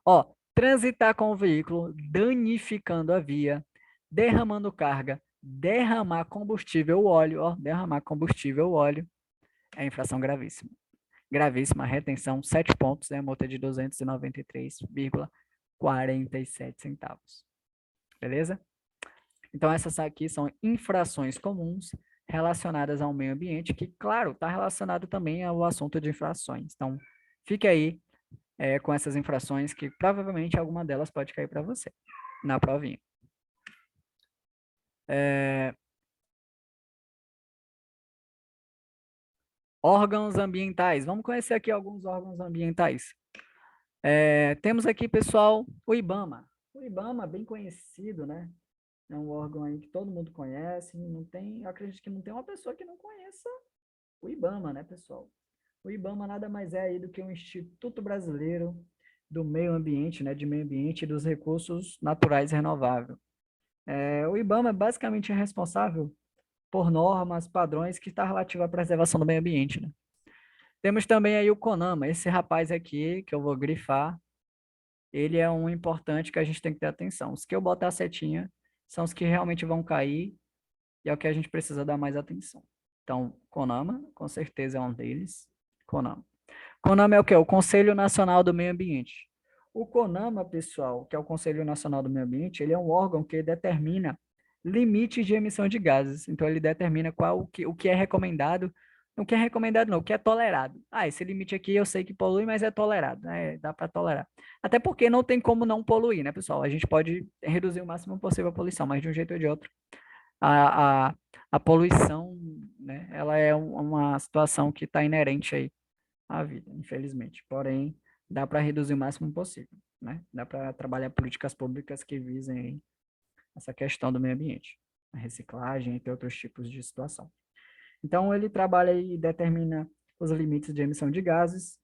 [SPEAKER 1] Ó, transitar com o veículo, danificando a via, derramando carga, derramar combustível óleo, ó, derramar combustível óleo, é infração gravíssima. Gravíssima, retenção, 7 pontos, é a multa de 293,47 centavos. Beleza? Então, essas aqui são infrações comuns relacionadas ao meio ambiente, que, claro, está relacionado também ao assunto de infrações. Então, fique aí com essas infrações, que provavelmente alguma delas pode cair para você na provinha. Órgãos ambientais. Vamos conhecer aqui alguns órgãos ambientais. Temos aqui, pessoal, o IBAMA. O IBAMA, bem conhecido, né? É um órgão aí que todo mundo conhece. Não tem, eu acredito que não tem uma pessoa que não conheça o IBAMA, né, pessoal? O IBAMA nada mais é aí do que um Instituto Brasileiro do Meio Ambiente, né, de Meio Ambiente e dos Recursos Naturais Renováveis. O IBAMA basicamente é responsável por normas, padrões que está relativo à preservação do meio ambiente, né? Temos também aí o CONAMA, esse rapaz aqui, que eu vou grifar, ele é um importante que a gente tem que ter atenção. Os que eu botar a setinha são os que realmente vão cair e é o que a gente precisa dar mais atenção. Então, CONAMA, com certeza é um deles. CONAMA. CONAMA é o quê? O Conselho Nacional do Meio Ambiente. O CONAMA, pessoal, que é o Conselho Nacional do Meio Ambiente, ele é um órgão que determina limites de emissão de gases. Então, ele determina o que é recomendado. O que é recomendado não, o que é tolerado. Ah, esse limite aqui eu sei que polui, mas é tolerado, né? Dá para tolerar. Até porque não tem como não poluir, né, pessoal? A gente pode reduzir o máximo possível a poluição, mas de um jeito ou de outro. A, a, a poluição, né, ela é uma situação que está inerente aí à vida, infelizmente. Porém, dá para reduzir o máximo possível, né? Dá para trabalhar políticas públicas que visem aí essa questão do meio ambiente, a reciclagem, entre outros tipos de situação. Então, ele trabalha e determina os limites de emissão de gases,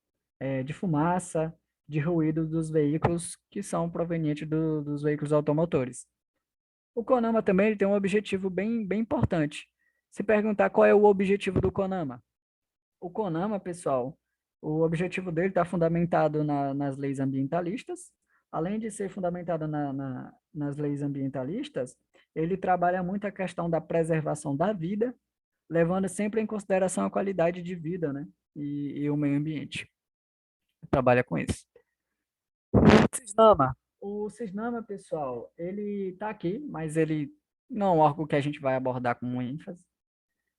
[SPEAKER 1] de fumaça, de ruído dos veículos que são provenientes dos veículos automotores. O CONAMA também ele tem um objetivo bem importante. Se perguntar qual é o objetivo do CONAMA. O CONAMA, pessoal, o objetivo dele está fundamentado nas leis ambientalistas. Além de ser fundamentado nas leis ambientalistas, ele trabalha muito a questão da preservação da vida, levando sempre em consideração a qualidade de vida, né? E o meio ambiente. Trabalha com isso. O CISNAMA. O CISNAMA, pessoal, ele está aqui, mas ele não é um órgão que a gente vai abordar com ênfase.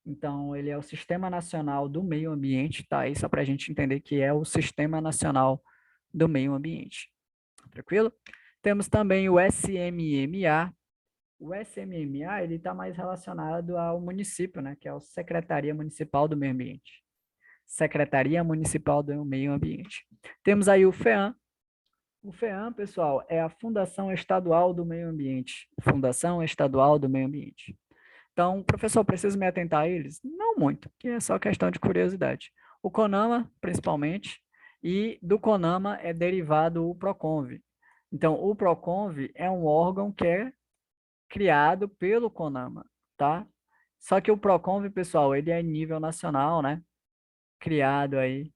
[SPEAKER 1] Então, ele é o Sistema Nacional do Meio Ambiente, tá? Aí só para a gente entender que é o Sistema Nacional do Meio Ambiente. Tranquilo? Temos também o SMMA. O SMMA, ele está mais relacionado ao município, né? Que é a Secretaria Municipal do Meio Ambiente. Secretaria Municipal do Meio Ambiente. Temos aí o FEAM. O FEAM, pessoal, é a Fundação Estadual do Meio Ambiente. Fundação Estadual do Meio Ambiente. Então, professor, preciso me atentar a eles? Não muito, que é só questão de curiosidade. O CONAMA, principalmente, e do CONAMA é derivado o PROCONV. Então, o PROCONV é um órgão que é criado pelo CONAMA, tá? Só que o PROCONV, pessoal, ele é em nível nacional, né? Criado aí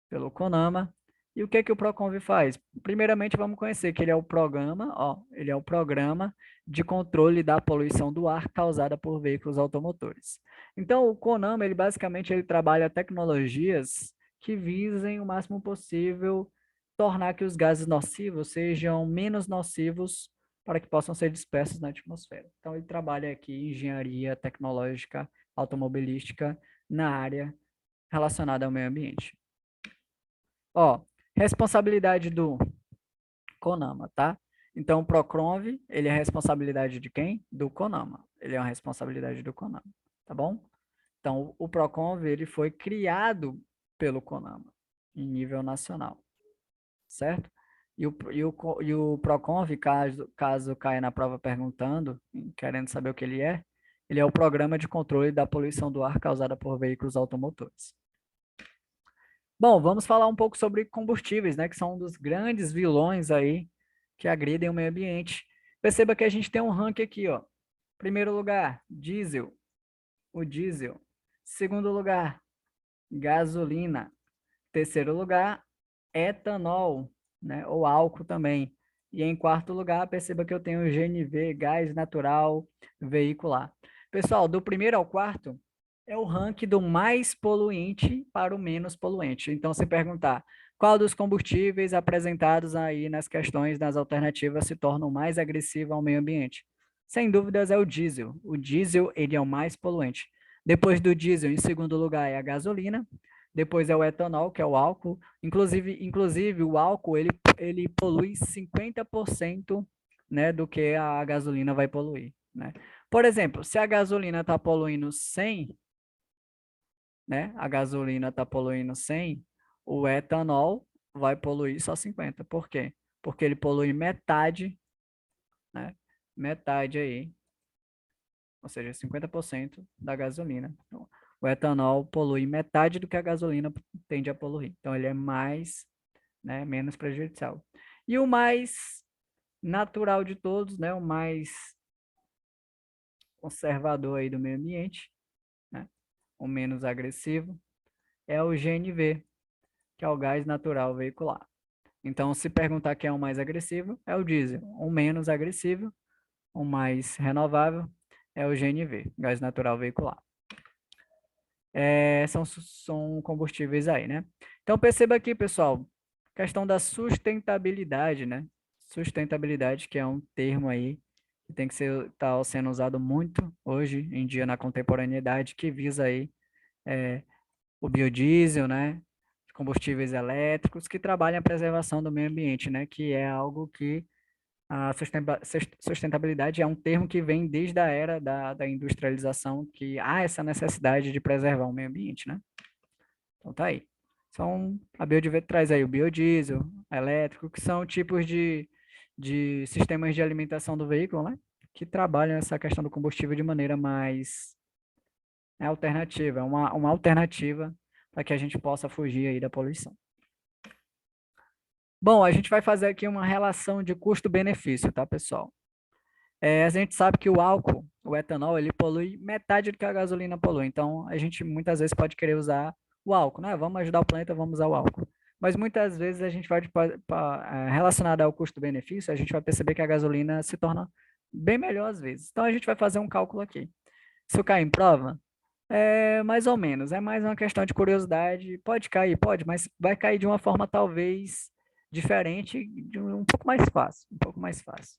[SPEAKER 1] pelo CONAMA. E o que que o PROCONV faz? Primeiramente, vamos conhecer que ele é o programa, ó, ele é o programa de controle da poluição do ar causada por veículos automotores. Então, o CONAMA, ele basicamente ele trabalha tecnologias que visem o máximo possível tornar que os gases nocivos sejam menos nocivos para que possam ser dispersos na atmosfera. Então, ele trabalha aqui em engenharia tecnológica automobilística na área relacionada ao meio ambiente. Ó, responsabilidade do CONAMA, tá? Então, o PROCONV, ele é responsabilidade de quem? Do CONAMA. Ele é uma responsabilidade do CONAMA, tá bom? Então, o PROCONV, ele foi criado pelo CONAMA, em nível nacional, certo? E o PROCONV, caso caia na prova perguntando, querendo saber o que ele é o Programa de Controle da Poluição do Ar causada por veículos automotores. Bom, vamos falar um pouco sobre combustíveis, né, que são um dos grandes vilões aí que agridem o meio ambiente. Perceba que a gente tem um ranking aqui, ó. Primeiro lugar, diesel, o diesel. Segundo lugar, gasolina. Terceiro lugar, etanol, né, ou álcool também. E em quarto lugar, perceba que eu tenho GNV, gás natural veicular. Pessoal, do primeiro ao quarto, é o ranking do mais poluente para o menos poluente. Então, se perguntar qual dos combustíveis apresentados aí nas questões das alternativas se tornam mais agressivo ao meio ambiente? Sem dúvidas é o diesel. O diesel, ele é o mais poluente. Depois do diesel, em segundo lugar, é a gasolina. Depois é o etanol, que é o álcool. Inclusive o álcool, ele polui 50%, né, do que a gasolina vai poluir. né? Por exemplo, se a gasolina está poluindo 100, né? A gasolina está poluindo 100, o etanol vai poluir só 50. Por quê? Porque ele polui metade, né? Metade aí, ou seja, 50% da gasolina. Então, o etanol polui metade do que a gasolina tende a poluir. Então, ele é mais, né, menos prejudicial. E o mais natural de todos, né, o mais conservador aí do meio ambiente, né, o menos agressivo, é o GNV, que é o gás natural veicular. Então, se perguntar quem é o mais agressivo, é o diesel. O menos agressivo, o mais renovável, é o GNV, gás natural veicular. São combustíveis aí, né? Então, perceba aqui, pessoal, questão da sustentabilidade, né? Sustentabilidade, que é um termo aí que tem que ser tá sendo usado muito hoje em dia na contemporaneidade, que visa aí o biodiesel, né? Combustíveis elétricos, que trabalham a preservação do meio ambiente, né? Que é algo que a sustentabilidade é um termo que vem desde a era da industrialização, que há essa necessidade de preservar o meio ambiente, né? Então tá aí. A Biodiver traz aí o biodiesel, elétrico, que são tipos de sistemas de alimentação do veículo, né? Que trabalham essa questão do combustível de maneira mais alternativa, uma alternativa para que a gente possa fugir aí da poluição. Bom, a gente vai fazer aqui uma relação de custo-benefício, tá, pessoal? A gente sabe que o álcool, o etanol, ele polui metade do que a gasolina polui. Então, a gente muitas vezes pode querer usar o álcool, né? Vamos ajudar o planeta, vamos usar o álcool. Mas muitas vezes a gente vai, relacionado ao custo-benefício, a gente vai perceber que a gasolina se torna bem melhor às vezes. Então, a gente vai fazer um cálculo aqui. Isso cai em prova? Mais ou menos. É mais uma questão de curiosidade. Pode cair, pode, mas vai cair de uma forma talvez diferente, um pouco mais fácil, um pouco mais fácil.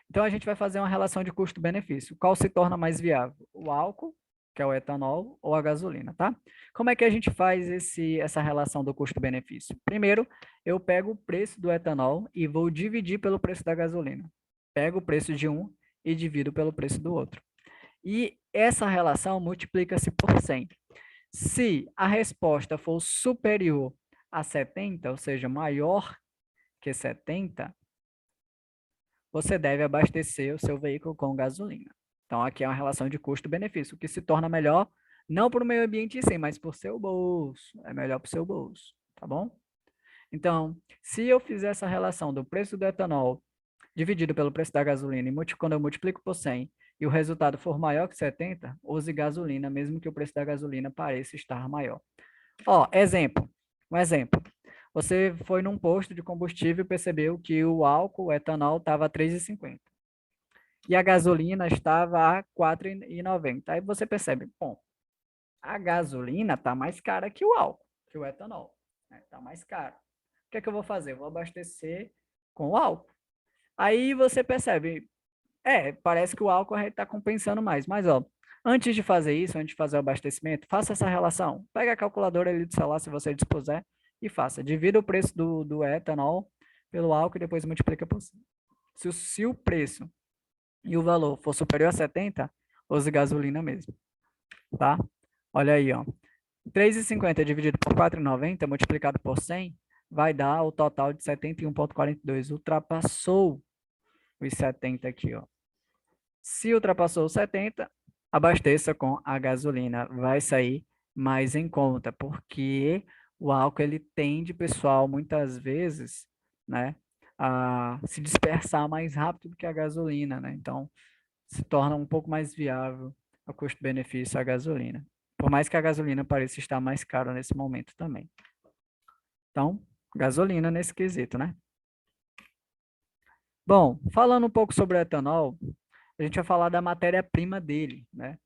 [SPEAKER 1] Então, a gente vai fazer uma relação de custo-benefício. Qual se torna mais viável? O álcool, que é o etanol, ou a gasolina, tá? Como é que a gente faz essa relação do custo-benefício? Primeiro, eu pego o preço do etanol e vou dividir pelo preço da gasolina. Pego o preço de um e divido pelo preço do outro. E essa relação multiplica-se por 100. Se a resposta for superior a 70, ou seja, maior que 70, você deve abastecer o seu veículo com gasolina. Então, aqui é uma relação de custo-benefício, que se torna melhor não para o meio ambiente em si, mas para o seu bolso. É melhor para o seu bolso, tá bom? Então, se eu fizer essa relação do preço do etanol dividido pelo preço da gasolina, e quando eu multiplico por 100 e o resultado for maior que 70, use gasolina, mesmo que o preço da gasolina pareça estar maior. Ó, um exemplo. Você foi num posto de combustível e percebeu que o álcool, o etanol, estava a 3,50 e a gasolina estava a 4,90. Aí você percebe, bom, a gasolina está mais cara que o álcool, que o etanol. Está mais caro. O que é que eu vou fazer? Eu vou abastecer com o álcool. Aí você percebe, parece que o álcool está compensando mais. Mas, ó, antes de fazer isso, antes de fazer o abastecimento, faça essa relação. Pega a calculadora ali do celular, se você dispuser, e faça. Divida o preço do etanol pelo álcool e depois multiplica por 100. Se o preço e o valor for superior a 70, use gasolina mesmo, tá? Olha aí, ó. 3,50 dividido por 4,90 multiplicado por 100 vai dar o total de 71,42. Ultrapassou os 70 aqui, ó. Se ultrapassou os 70, abasteça com a gasolina. Vai sair mais em conta, porque o álcool ele tende, pessoal, muitas vezes, né, a se dispersar mais rápido do que a gasolina, né? Então, se torna um pouco mais viável o custo-benefício a gasolina. Por mais que a gasolina pareça estar mais cara nesse momento também. Então, gasolina nesse quesito, né? Bom, falando um pouco sobre o etanol, a gente vai falar da matéria-prima dele, né?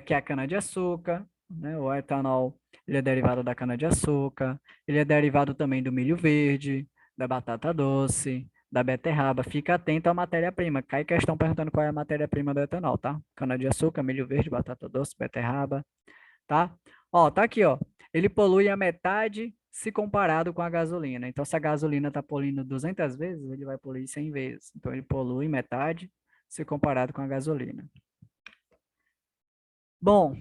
[SPEAKER 1] Que é a cana-de-açúcar, né? O etanol, ele é derivado da cana-de-açúcar, ele é derivado também do milho verde, da batata doce, da beterraba. Fica atento à matéria-prima. Cai questão perguntando qual é a matéria-prima do etanol, tá? Cana-de-açúcar, milho verde, batata doce, beterraba, tá? Ó, tá aqui, ó. Ele polui a metade se comparado com a gasolina. Então, se a gasolina está poluindo 200 vezes, ele vai poluir 100 vezes. Então, ele polui metade se comparado com a gasolina. Bom,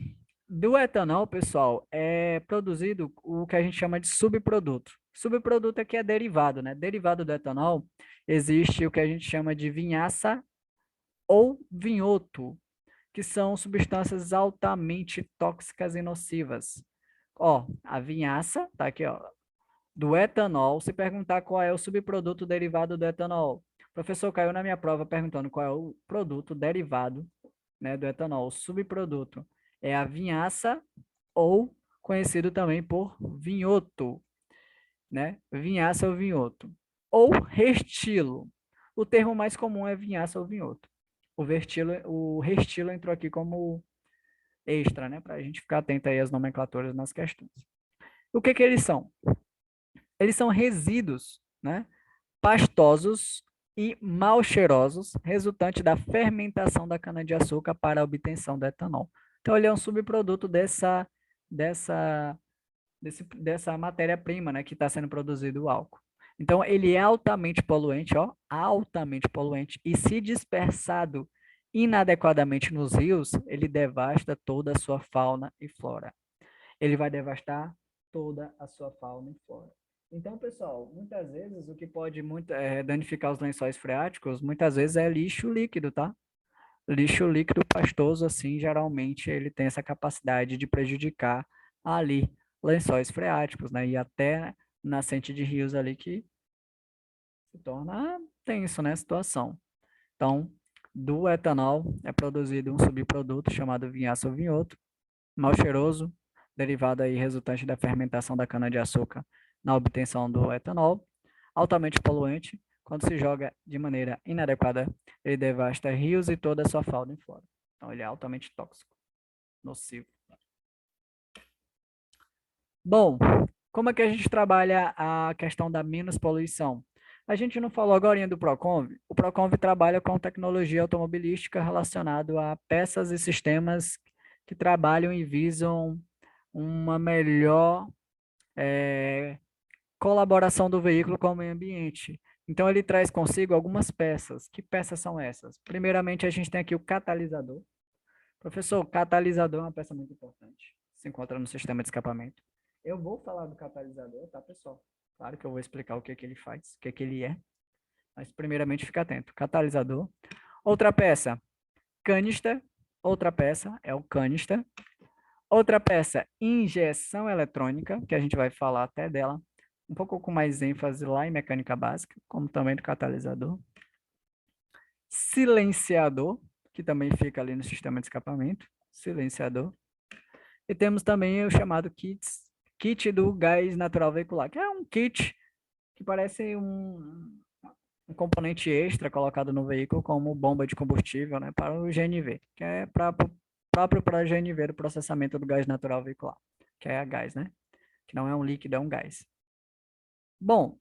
[SPEAKER 1] do etanol, pessoal, é produzido o que a gente chama de subproduto. Subproduto aqui é derivado, né? Derivado do etanol, existe o que a gente chama de vinhaça ou vinhoto, que são substâncias altamente tóxicas e nocivas. Ó, a vinhaça, tá aqui, ó, do etanol. Se perguntar qual é o subproduto derivado do etanol. O professor caiu na minha prova perguntando qual é o produto derivado, né, do etanol. O subproduto é a vinhaça ou conhecido também por vinhoto, né? Vinhaça ou vinhoto. Ou restilo. O termo mais comum é vinhaça ou vinhoto. O restilo entrou aqui como extra, né? Para a gente ficar atento aí às nomenclaturas nas questões. O que que eles são? Eles são resíduos, né? Pastosos e mal cheirosos, resultante da fermentação da cana-de-açúcar para a obtenção do etanol. Então, ele é um subproduto dessa, dessa matéria-prima, né, que está sendo produzido o álcool. Então, ele é altamente poluente, ó, altamente poluente, e se dispersado inadequadamente nos rios, ele devasta toda a sua fauna e flora. Ele vai devastar toda a sua fauna e flora. Então, pessoal, muitas vezes o que pode danificar os lençóis freáticos, muitas vezes é lixo líquido, tá? Lixo líquido pastoso, assim, geralmente ele tem essa capacidade de prejudicar ali lençóis freáticos, né? E até nascente de rios ali que se torna tenso, né, a situação. Então, do etanol é produzido um subproduto chamado vinhaça ou vinhoto, mal cheiroso, derivado aí resultante da fermentação da cana-de-açúcar na obtenção do etanol, altamente poluente, quando se joga de maneira inadequada, ele devasta rios e toda a sua fauna e flora. Então, ele é altamente tóxico, nocivo. Bom, como é que a gente trabalha a questão da menos poluição? A gente não falou agora do Proconv. O Proconv trabalha com tecnologia automobilística relacionado a peças e sistemas que trabalham e visam uma melhor colaboração do veículo com o meio ambiente. Então, ele traz consigo algumas peças. Que peças são essas? Primeiramente, a gente tem aqui o catalisador. Professor, o catalisador é uma peça muito importante. Se encontra no sistema de escapamento. Eu vou falar do catalisador, tá, pessoal? Claro que eu vou explicar o que é que ele faz, o que é que ele é. Mas, primeiramente, fica atento. Catalisador. Outra peça, canister. Outra peça é o canister. Outra peça, injeção eletrônica, que a gente vai falar até dela, um pouco com mais ênfase lá em mecânica básica, como também do catalisador. Silenciador, que também fica ali no sistema de escapamento, silenciador. E temos também o chamado kit do gás natural veicular, que é um kit que parece um componente extra colocado no veículo como bomba de combustível, né, para o GNV, que é próprio para o GNV do processamento do gás natural veicular, que é a gás, né? Que não é um líquido, é um gás. Bom,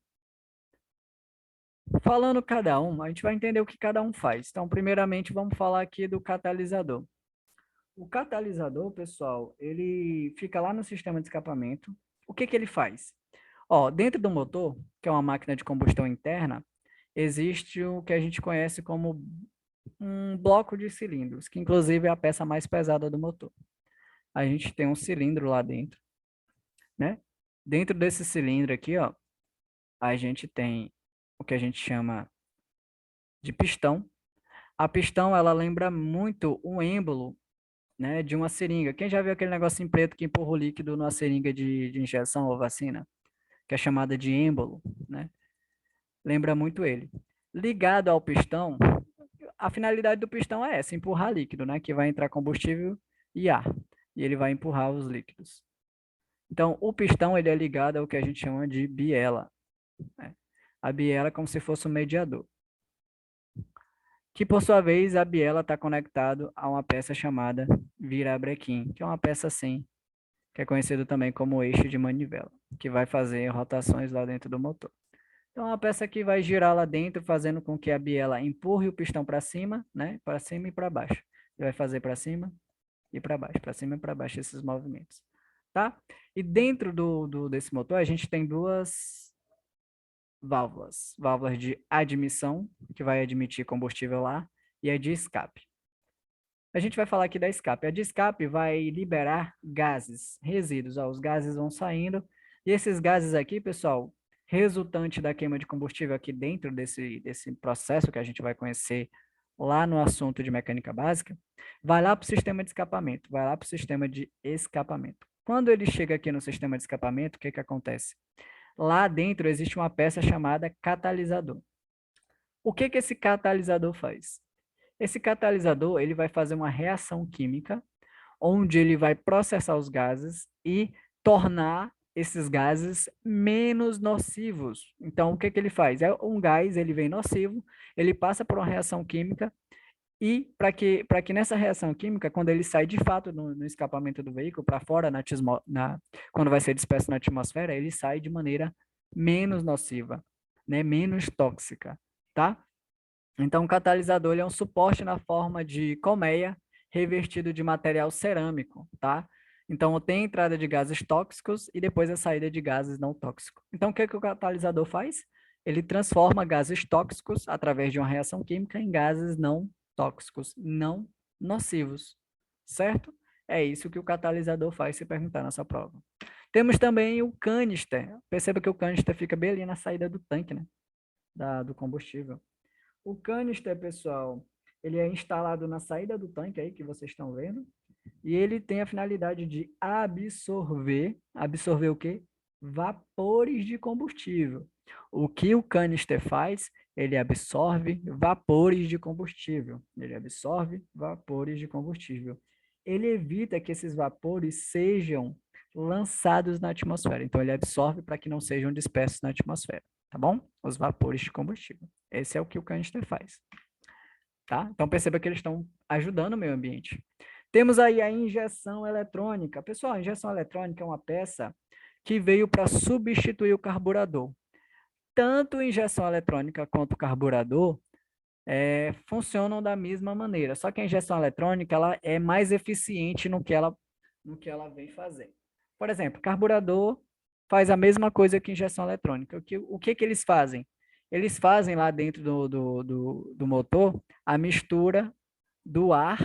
[SPEAKER 1] falando cada um, a gente vai entender o que cada um faz. Então, primeiramente, vamos falar aqui do catalisador. O catalisador, pessoal, ele fica lá no sistema de escapamento. O que que ele faz? Ó, dentro do motor, que é uma máquina de combustão interna, existe o que a gente conhece como um bloco de cilindros, que inclusive é a peça mais pesada do motor. A gente tem um cilindro lá dentro, né? Dentro desse cilindro aqui, ó, a gente tem o que a gente chama de pistão. A pistão, ela lembra muito o êmbolo, né, de uma seringa. Quem já viu aquele negocinho preto que empurra o líquido numa seringa de injeção ou vacina, que é chamada de êmbolo, né? Lembra muito ele. Ligado ao pistão, a finalidade do pistão é essa, empurrar líquido, né, que vai entrar combustível e ar, e ele vai empurrar os líquidos. Então, o pistão ele é ligado ao que a gente chama de biela, né? A biela é como se fosse um mediador, que por sua vez a biela está conectado a uma peça chamada virabrequim, que é uma peça assim, que é conhecido também como eixo de manivela, que vai fazer rotações lá dentro do motor. Então, é uma peça que vai girar lá dentro, fazendo com que a biela empurre o pistão para cima, né? Para cima e para baixo. Ele vai fazer para cima e para baixo, para cima e para baixo esses movimentos, tá? E dentro desse motor, a gente tem duas válvulas. Válvulas de admissão, que vai admitir combustível lá, e a de escape. A gente vai falar aqui da escape. A de escape vai liberar gases, resíduos. Ó, os gases vão saindo. E esses gases aqui, pessoal, resultante da queima de combustível aqui dentro desse processo que a gente vai conhecer lá no assunto de mecânica básica, vai lá para o sistema de escapamento, vai lá para o sistema de escapamento. Quando ele chega aqui no sistema de escapamento, o que que acontece? Lá dentro existe uma peça chamada catalisador. O que que esse catalisador faz? Esse catalisador, ele vai fazer uma reação química, onde ele vai processar os gases e tornar esses gases menos nocivos. Então, o que que ele faz? É um gás, ele vem nocivo, ele passa por uma reação química e para que nessa reação química, quando ele sai de fato no escapamento do veículo para fora, quando vai ser disperso na atmosfera, ele sai de maneira menos nociva, né? Menos tóxica, tá? Então, o catalisador ele é um suporte na forma de colmeia revestido de material cerâmico, tá? Então, tem entrada de gases tóxicos e depois a saída de gases não tóxicos. Então, o que que o catalisador faz? Ele transforma gases tóxicos através de uma reação química em gases não tóxicos, não nocivos, certo? É isso que o catalisador faz, se perguntar na sua prova. Temos também o canister. Perceba que o canister fica bem ali na saída do tanque, né? Do combustível. O canister, pessoal, ele é instalado na saída do tanque aí que vocês estão vendo, e ele tem a finalidade de absorver o quê? Vapores de combustível. O que o canister faz? Ele absorve vapores de combustível. Ele absorve vapores de combustível. Ele evita que esses vapores sejam lançados na atmosfera. Então, ele absorve para que não sejam dispersos na atmosfera, tá bom? Os vapores de combustível. Esse é o que o canister faz, tá? Então, perceba que eles estão ajudando o meio ambiente. Temos aí a injeção eletrônica. Pessoal, a injeção eletrônica é uma peça que veio para substituir o carburador. Tanto a injeção eletrônica quanto o carburador funcionam da mesma maneira, só que a injeção eletrônica ela é mais eficiente no que ela vem fazer. Por exemplo, carburador faz a mesma coisa que injeção eletrônica. O que eles fazem? Eles fazem lá dentro do motor a mistura do ar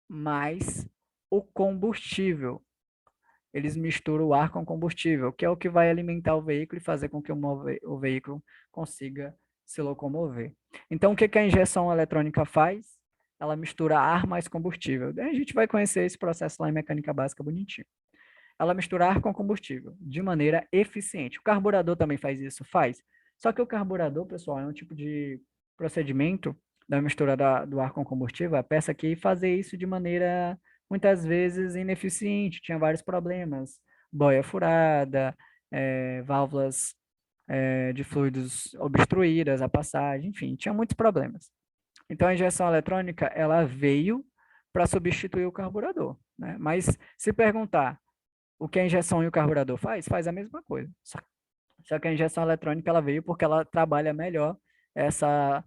[SPEAKER 1] mais o combustível. Eles misturam o ar com combustível, que é o que vai alimentar o veículo e fazer com que o veículo consiga se locomover. Então, o que a injeção eletrônica faz? Ela mistura ar mais combustível. A gente vai conhecer esse processo lá em mecânica básica bonitinho. Ela mistura ar com combustível de maneira eficiente. O carburador também faz isso? Faz. Só que o carburador, pessoal, é um tipo de procedimento da mistura do ar com combustível, a peça que fazer isso de maneira muitas vezes ineficiente, tinha vários problemas, boia furada, válvulas de fluidos obstruídas, a passagem, enfim, tinha muitos problemas. Então, a injeção eletrônica, ela veio para substituir o carburador, né? Mas se perguntar o que a injeção e o carburador faz a mesma coisa. Só que a injeção eletrônica, ela veio porque ela trabalha melhor essa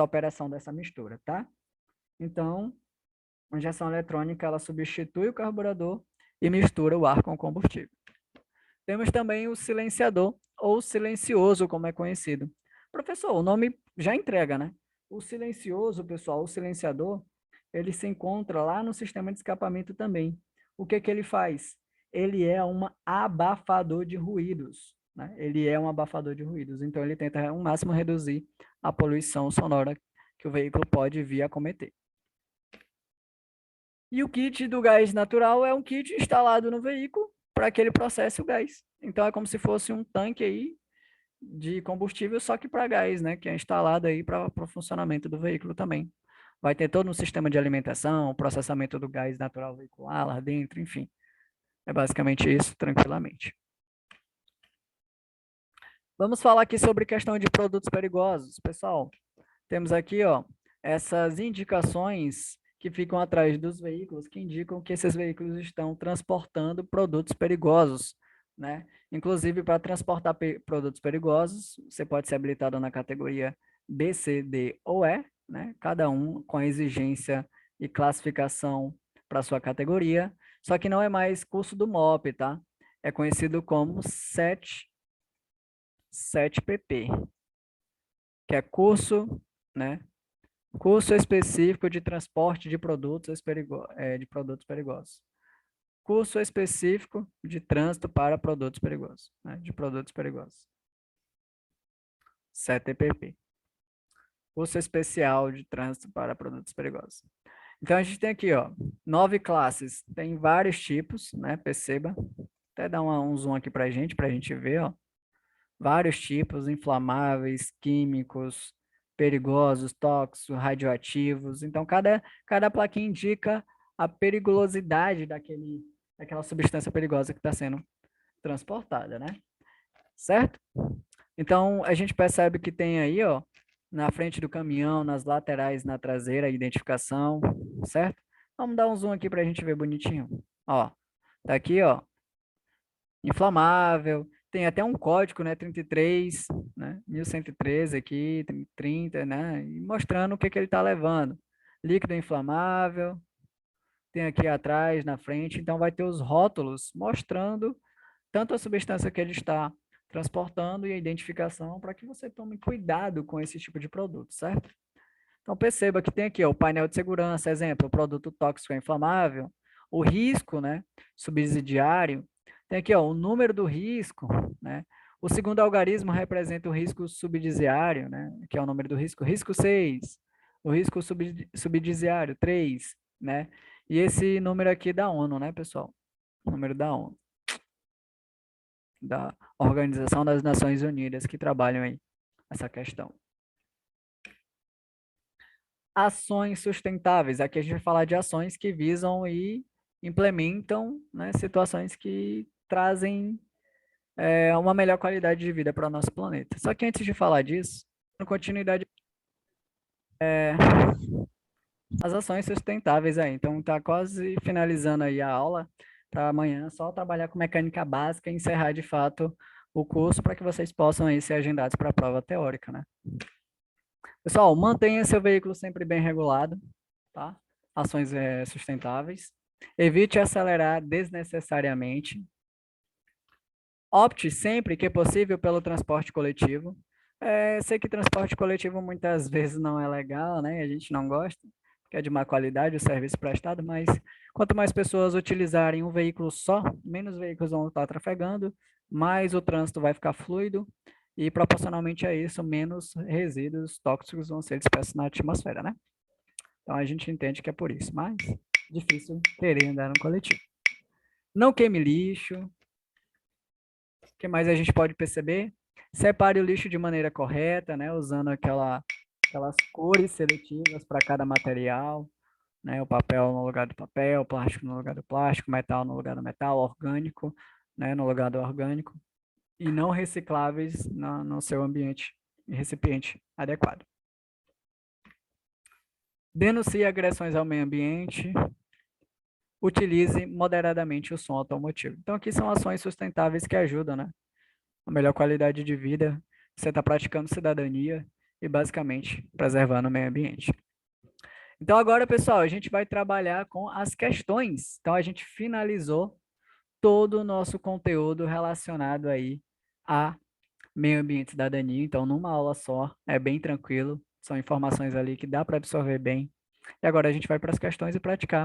[SPEAKER 1] operação dessa mistura, tá? Então, a injeção eletrônica, ela substitui o carburador e mistura o ar com o combustível. Temos também o silenciador, ou silencioso, como é conhecido. Professor, o nome já entrega, né? O silencioso, pessoal, o silenciador, ele se encontra lá no sistema de escapamento também. O que que ele faz? Ele é um abafador de ruídos, né? Ele é um abafador de ruídos, então ele tenta ao máximo reduzir a poluição sonora que o veículo pode vir a cometer. E o kit do gás natural é um kit instalado no veículo para que ele processe o gás. Então é como se fosse um tanque aí de combustível, só que para gás, né? Que é instalado aí para o funcionamento do veículo também. Vai ter todo um sistema de alimentação, processamento do gás natural veicular lá dentro, enfim. É basicamente isso, tranquilamente. Vamos falar aqui sobre questão de produtos perigosos. Pessoal, temos aqui, ó, essas indicações que ficam atrás dos veículos, que indicam que esses veículos estão transportando produtos perigosos, né? Inclusive, para transportar produtos perigosos, você pode ser habilitado na categoria B, C, D ou E, né? Cada um com a exigência e classificação para sua categoria, só que não é mais curso do MOP, tá? É conhecido como 7PP, que é curso, né, Curso específico de transporte de produtos perigosos. Curso específico de trânsito para produtos perigosos, né? De produtos perigosos. CTPP. Curso especial de trânsito para produtos perigosos. Então, a gente tem aqui, ó, 9 classes. Tem vários tipos, né? Perceba. Até dar um zoom aqui para a gente ver, ó. Vários tipos, inflamáveis, químicos, perigosos, tóxicos, radioativos. Então, cada plaquinha indica a periculosidade daquela substância perigosa que está sendo transportada, né? Certo? Então, a gente percebe que tem aí, ó, na frente do caminhão, nas laterais, na traseira, a identificação, certo? Vamos dar um zoom aqui para a gente ver bonitinho. Ó, tá aqui, ó, inflamável, tem até um código, né, 33, né, 1113 aqui, 30, né, e mostrando o que ele está levando. Líquido inflamável, tem aqui atrás, na frente, então vai ter os rótulos mostrando tanto a substância que ele está transportando e a identificação para que você tome cuidado com esse tipo de produto, certo? Então perceba que tem aqui ó, o painel de segurança, exemplo, o produto tóxico é inflamável, o risco, né, subsidiário, tem aqui ó, o número do risco, né? O segundo algarismo representa o risco subsidiário, né, que é o número do risco, risco 6, o risco subsidiário 3, né? E esse número aqui da ONU, né, pessoal? O número da ONU, da Organização das Nações Unidas, que trabalham aí essa questão. Ações sustentáveis. Aqui a gente vai falar de ações que visam e implementam, né, situações que trazem uma melhor qualidade de vida para o nosso planeta. Só que antes de falar disso, na continuidade, as ações sustentáveis aí. Então, está quase finalizando aí a aula para amanhã, só trabalhar com mecânica básica e encerrar de fato o curso para que vocês possam aí ser agendados para a prova teórica, né? Pessoal, mantenha seu veículo sempre bem regulado, tá? Ações sustentáveis. Evite acelerar desnecessariamente. Opte sempre que possível pelo transporte coletivo. Sei que transporte coletivo muitas vezes não é legal, né? A gente não gosta, porque é de má qualidade o serviço prestado, mas quanto mais pessoas utilizarem um veículo só, menos veículos vão estar trafegando, mais o trânsito vai ficar fluido e proporcionalmente a isso, menos resíduos tóxicos vão ser dispersos na atmosfera, né? Então a gente entende que é por isso, mas difícil querer andar no coletivo. Não queime lixo. O que mais a gente pode perceber? Separe o lixo de maneira correta, né? Usando aquelas cores seletivas para cada material, né? O papel no lugar do papel, o plástico no lugar do plástico, metal no lugar do metal, orgânico, né? No lugar do orgânico. E não recicláveis no seu ambiente e recipiente adequado. Denuncie agressões ao meio ambiente. Utilize moderadamente o som automotivo. Então, aqui são ações sustentáveis que ajudam, né? A melhor qualidade de vida. Você está praticando cidadania e, basicamente, preservando o meio ambiente. Então, agora, pessoal, a gente vai trabalhar com as questões. Então, a gente finalizou todo o nosso conteúdo relacionado aí a meio ambiente e cidadania. Então, numa aula só, é bem tranquilo. São informações ali que dá para absorver bem. E agora a gente vai para as questões e praticar.